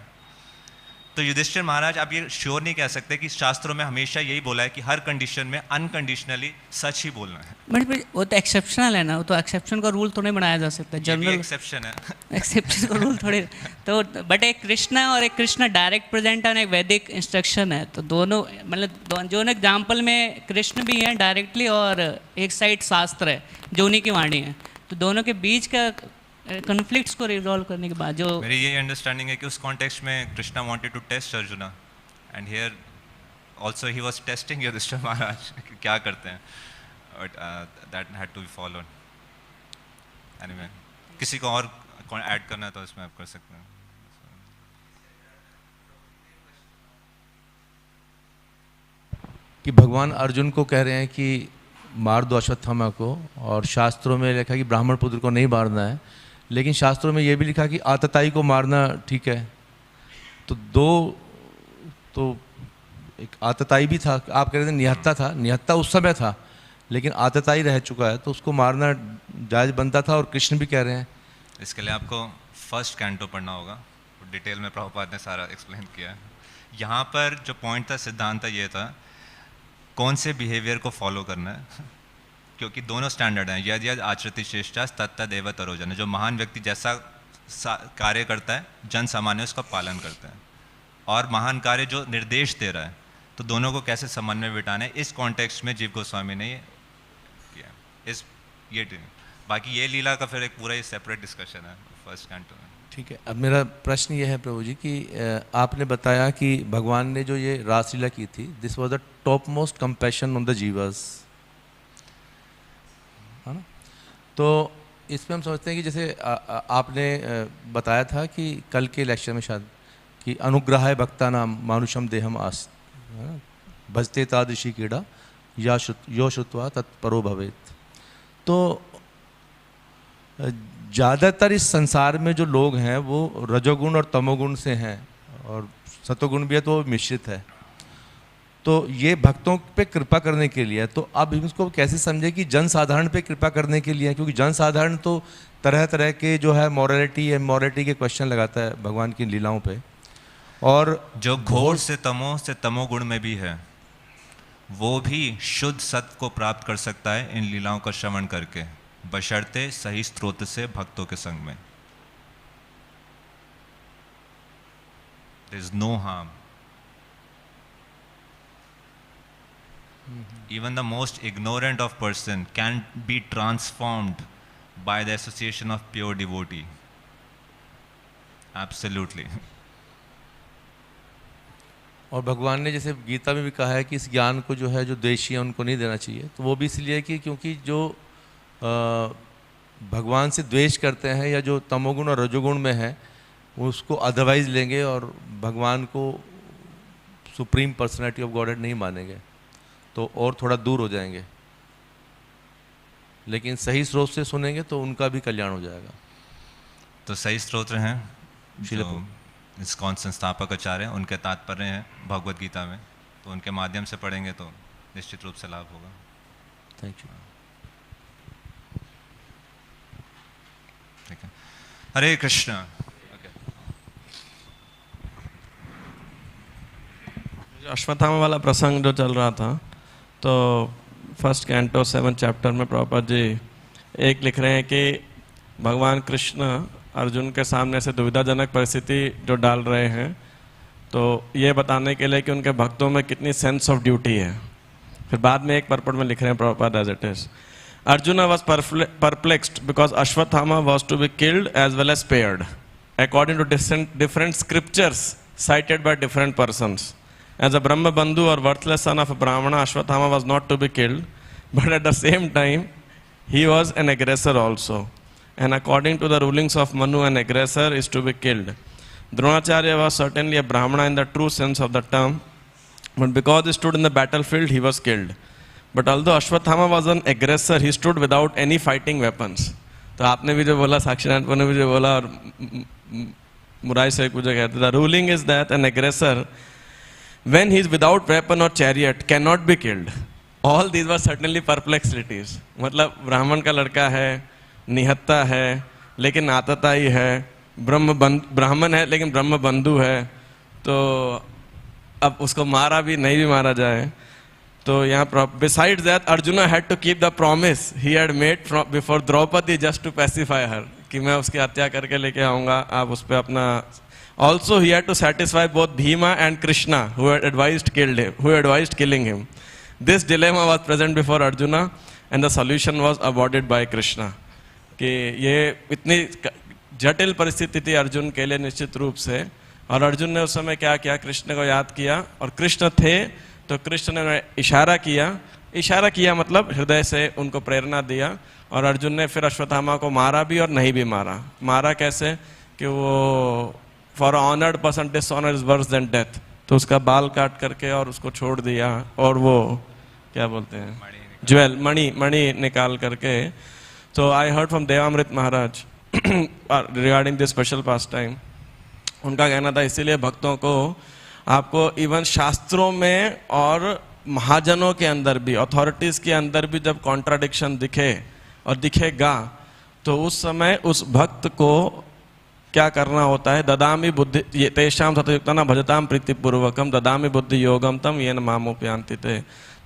तो युधिष्ठिर महाराज आप ये श्योर नहीं कह सकते कि शास्त्रों में हमेशा यही बोला है कि हर कंडीशन में अनकंडीशनली सच ही बोलना है। बट वो तो एक्सेप्शनल है ना, वो तो एक्सेप्शन का रूल तो नहीं बनाया जा सकता, जनरल एक्सेप्शन है। एक्सेप्शन का रूल थोड़े तो। बट एक कृष्णा और एक कृष्णा डायरेक्ट प्रेजेंट है, एक वैदिक इंस्ट्रक्शन है, तो दोनों मतलब जो एग्जाम्पल में कृष्ण भी हैं डायरेक्टली और एक साइड शास्त्र है जो उन्हीं की वाणी है, तो दोनों के बीच का कॉन्फ्लिक्ट्स को रिजॉल्व करने के बाद जो मेरी ये अंडरस्टैंडिंग है कि उस कॉन्टेक्स्ट में Krishna wanted to test Arjuna and here also he was testing Yudhishthira Maharaj कि क्या करते हैं, but that had to be followed. Anyway, किसी को और ऐड करना है तो इसमें आप कर सकते हैं। कि भगवान अर्जुन को कह रहे हैं कि मार दो अश्वत्थामा को, और शास्त्रों में लिखा कि ब्राह्मण पुत्र को नहीं मारना है, लेकिन शास्त्रों में ये भी लिखा कि आतताई को मारना ठीक है। तो एक आतताई भी था, आप कह रहे थे निहत्ता था, निहत्ता उस समय था, लेकिन आतताई रह चुका है, तो उसको मारना जायज़ बनता था। और कृष्ण भी कह रहे हैं, इसके लिए आपको फर्स्ट कैंटो पढ़ना होगा, डिटेल में प्रभुपाद ने सारा एक्सप्लेन किया है। यहाँ पर जो पॉइंट था, सिद्धांत ये था कौन से बिहेवियर को फॉलो करना है, क्योंकि दोनों स्टैंडर्ड हैं, यद यद आचरति श्रेष्ठा तत्तद एव तरोजन। जो महान व्यक्ति जैसा कार्य करता है, जन सामान्य उसका पालन करता है, और महान कार्य जो निर्देश दे रहा है, तो दोनों को कैसे समन्वय बिठाना है, इस कॉन्टेक्स्ट में जीव गोस्वामी ने ये किया। बाकी ये लीला का फिर एक पूरा ही सेपरेट डिस्कशन है फर्स्ट कैंटो में। ठीक है, अब मेरा प्रश्न ये है प्रभु जी कि आपने बताया कि भगवान ने जो ये रासलीला की थी, this was the top most compassion on the जीवर्स, है ना? तो इसमें हम समझते हैं कि जैसे आपने बताया था कि कल के लेक्चर में शायद कि अनुग्रहाय भक्ता नाम मानुषम देहम आस भजते तादृशी कीड़ा या यो श्रुत्वा तत्परो भवेत। तो ज़्यादातर इस संसार में जो लोग हैं वो रजोगुण और तमोगुण से हैं, और सतोगुण भी है तो मिश्रित है। तो ये भक्तों पे कृपा करने के लिए, तो अब इसको कैसे समझे कि जन साधारण पे कृपा करने के लिए, क्योंकि जन साधारण तो तरह तरह के जो है मॉरलिटी इमॉरलिटी के क्वेश्चन लगाता है भगवान की लीलाओं पे, और जो घोर से तमोगुण में भी है, वो भी शुद्ध सत्य को प्राप्त कर सकता है इन लीलाओं का श्रवण करके, बशर्ते सही स्रोत से भक्तों के संग में। There is no harm. Even the most ignorant of person can be transformed by the association of pure devotee. Absolutely. और भगवान ने जैसे गीता में भी कहा है कि इस ज्ञान को जो है जो द्वेषी है उनको नहीं देना चाहिए, तो वो भी इसलिए कि क्योंकि जो भगवान से द्वेष करते हैं या जो तमोगुण और रजोगुण में है, वो उसको अदरवाइज लेंगे और भगवान को सुप्रीम पर्सनैलिटी ऑफ गॉडहेड नहीं मानेंगे, तो और थोड़ा दूर हो जाएंगे। लेकिन सही स्रोत से सुनेंगे तो उनका भी कल्याण हो जाएगा। तो सही स्रोत हैं जो इस्कॉन संस्थापक आचार्य, उनके तात्पर्य हैं भगवद गीता में, तो उनके माध्यम से पढ़ेंगे तो निश्चित रूप से लाभ होगा। Thank you. ठीक है, हरे कृष्ण। अश्वत्थामा वाला प्रसंग जो चल रहा था, तो फर्स्ट कैंटो 7 चैप्टर में प्रभुपाद जी एक लिख रहे हैं कि भगवान कृष्ण अर्जुन के सामने से दुविधाजनक परिस्थिति जो डाल रहे हैं, तो ये बताने के लिए कि उनके भक्तों में कितनी सेंस ऑफ ड्यूटी है। फिर बाद में एक परपट में लिख रहे हैं Prabhupada as it is, Arjuna was perplexed because Ashwatthama was to be killed as well as spared, according to different scriptures cited by different persons. As a Brahma Bandhu or worthless son of a Brahmana, Ashwatthama was not to be killed, but at the same time, he was an aggressor also. And according to the rulings of Manu, an aggressor is to be killed. Dronacharya was certainly a Brahmana in the true sense of the term, but because he stood in the battlefield, he was killed. But although Ashwatthama was an aggressor, he stood without any fighting weapons. तो आपने भी जो बोला, साक्षीनाथ ने भी जो बोला, और मुराई से कुछ कहते, the ruling is that an aggressor, when he is without weapon or chariot, cannot be killed. All these were certainly perplexities. मतलब ब्राह्मण का लड़का है, निहत्ता है, लेकिन आतताई है, ब्राह्मण है लेकिन ब्रह्म बंधु है, तो अब उसको मारा भी नहीं भी मारा जाए, तो यहाँ besides that Arjuna had to keep the promise he had made before Draupadi just to pacify her, कि मैं उसकी हत्या करके लेके आऊँगा, आप उस पर अपना। Also he had to satisfy both Bhima and Krishna who had advised killing him. This dilemma was present before Arjuna and the solution was avoided by Krishna. कि ये इतनी जटिल परिस्थिति थी अर्जुन के लिए निश्चित रूप से, और अर्जुन ने उस समय क्या किया, कृष्ण को याद किया, और कृष्ण थे तो कृष्ण ने इशारा किया मतलब हृदय से उनको प्रेरणा दिया, और अर्जुन ने फिर अश्वत्थामा को मारा भी और नहीं भी मारा कैसे कि वो for honoured person dishonour is worse than death, तो उसका बाल काट करके और उसको छोड़ दिया, और वो क्या बोलते हैं ज्वेल मणि निकाल करके। तो I heard from Devamrita Maharaj regarding this special pastime, उनका कहना था इसीलिए भक्तों को आपको इवन शास्त्रों में और महाजनों के अंदर भी, अथॉरिटीज़ के अंदर भी जब कॉन्ट्राडिक्शन दिखे और दिखेगा, तो उस समय उस भक्त को क्या करना होता है, ददामी बुद्धि तेषाम सतयुक्तानां भजताम प्रीतिपूर्वकम ददामी बुद्धि योगम तम येन मामोपयान्ति ते,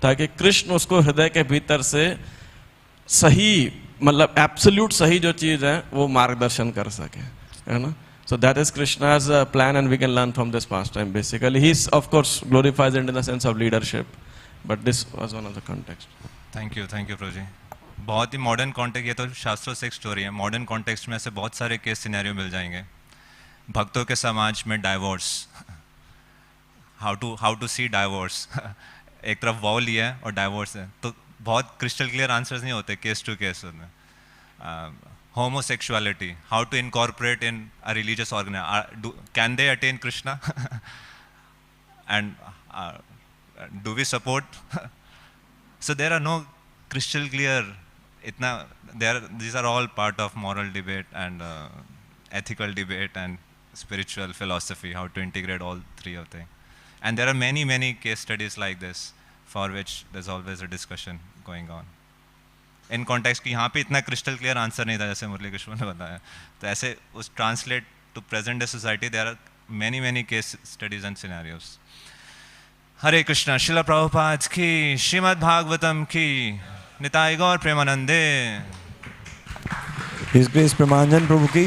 ताकि कृष्ण उसको हृदय के भीतर से सही मतलब एब्सोल्यूट सही जो चीज़ है वो मार्गदर्शन कर सके, है ना. So that is Krishna's plan, and we can learn from this pastime. Basically, he's of course glorifies it in the sense of leadership, but this was one of the context. Thank you Prabhu ji. बहुत ही modern context, ये तो शास्त्रों से एक story है. Modern context में ऐसे बहुत सारे केस सिनेरियो मिल जाएंगे. भक्तों के समाज में divorce, how to see divorce. एक तरफ वॉ लिया है और डाइवोर्स है, तो बहुत क्रिस्टल क्लियर आंसर्स नहीं होते केस टू केस में. homosexuality, how to incorporate in a religious organization, can they attain Krishna? And do we support? So there are no crystal clear, these are all part of moral debate and ethical debate and spiritual philosophy, how to integrate all three of them. And there are many case studies like this for which there's always a discussion going on. In context की यहाँ पे इतना crystal clear answer नहीं था जैसे मुरली कृष्ण ने बताया, तो ऐसे उस translate to present day society there are many case studies and scenarios. Hare Krishna. Srila Prabhupada की, श्रीमद् भागवतम की, निताई गौर प्रेमानंदे. हिज ग्रेस प्रेमानंद प्रभु की.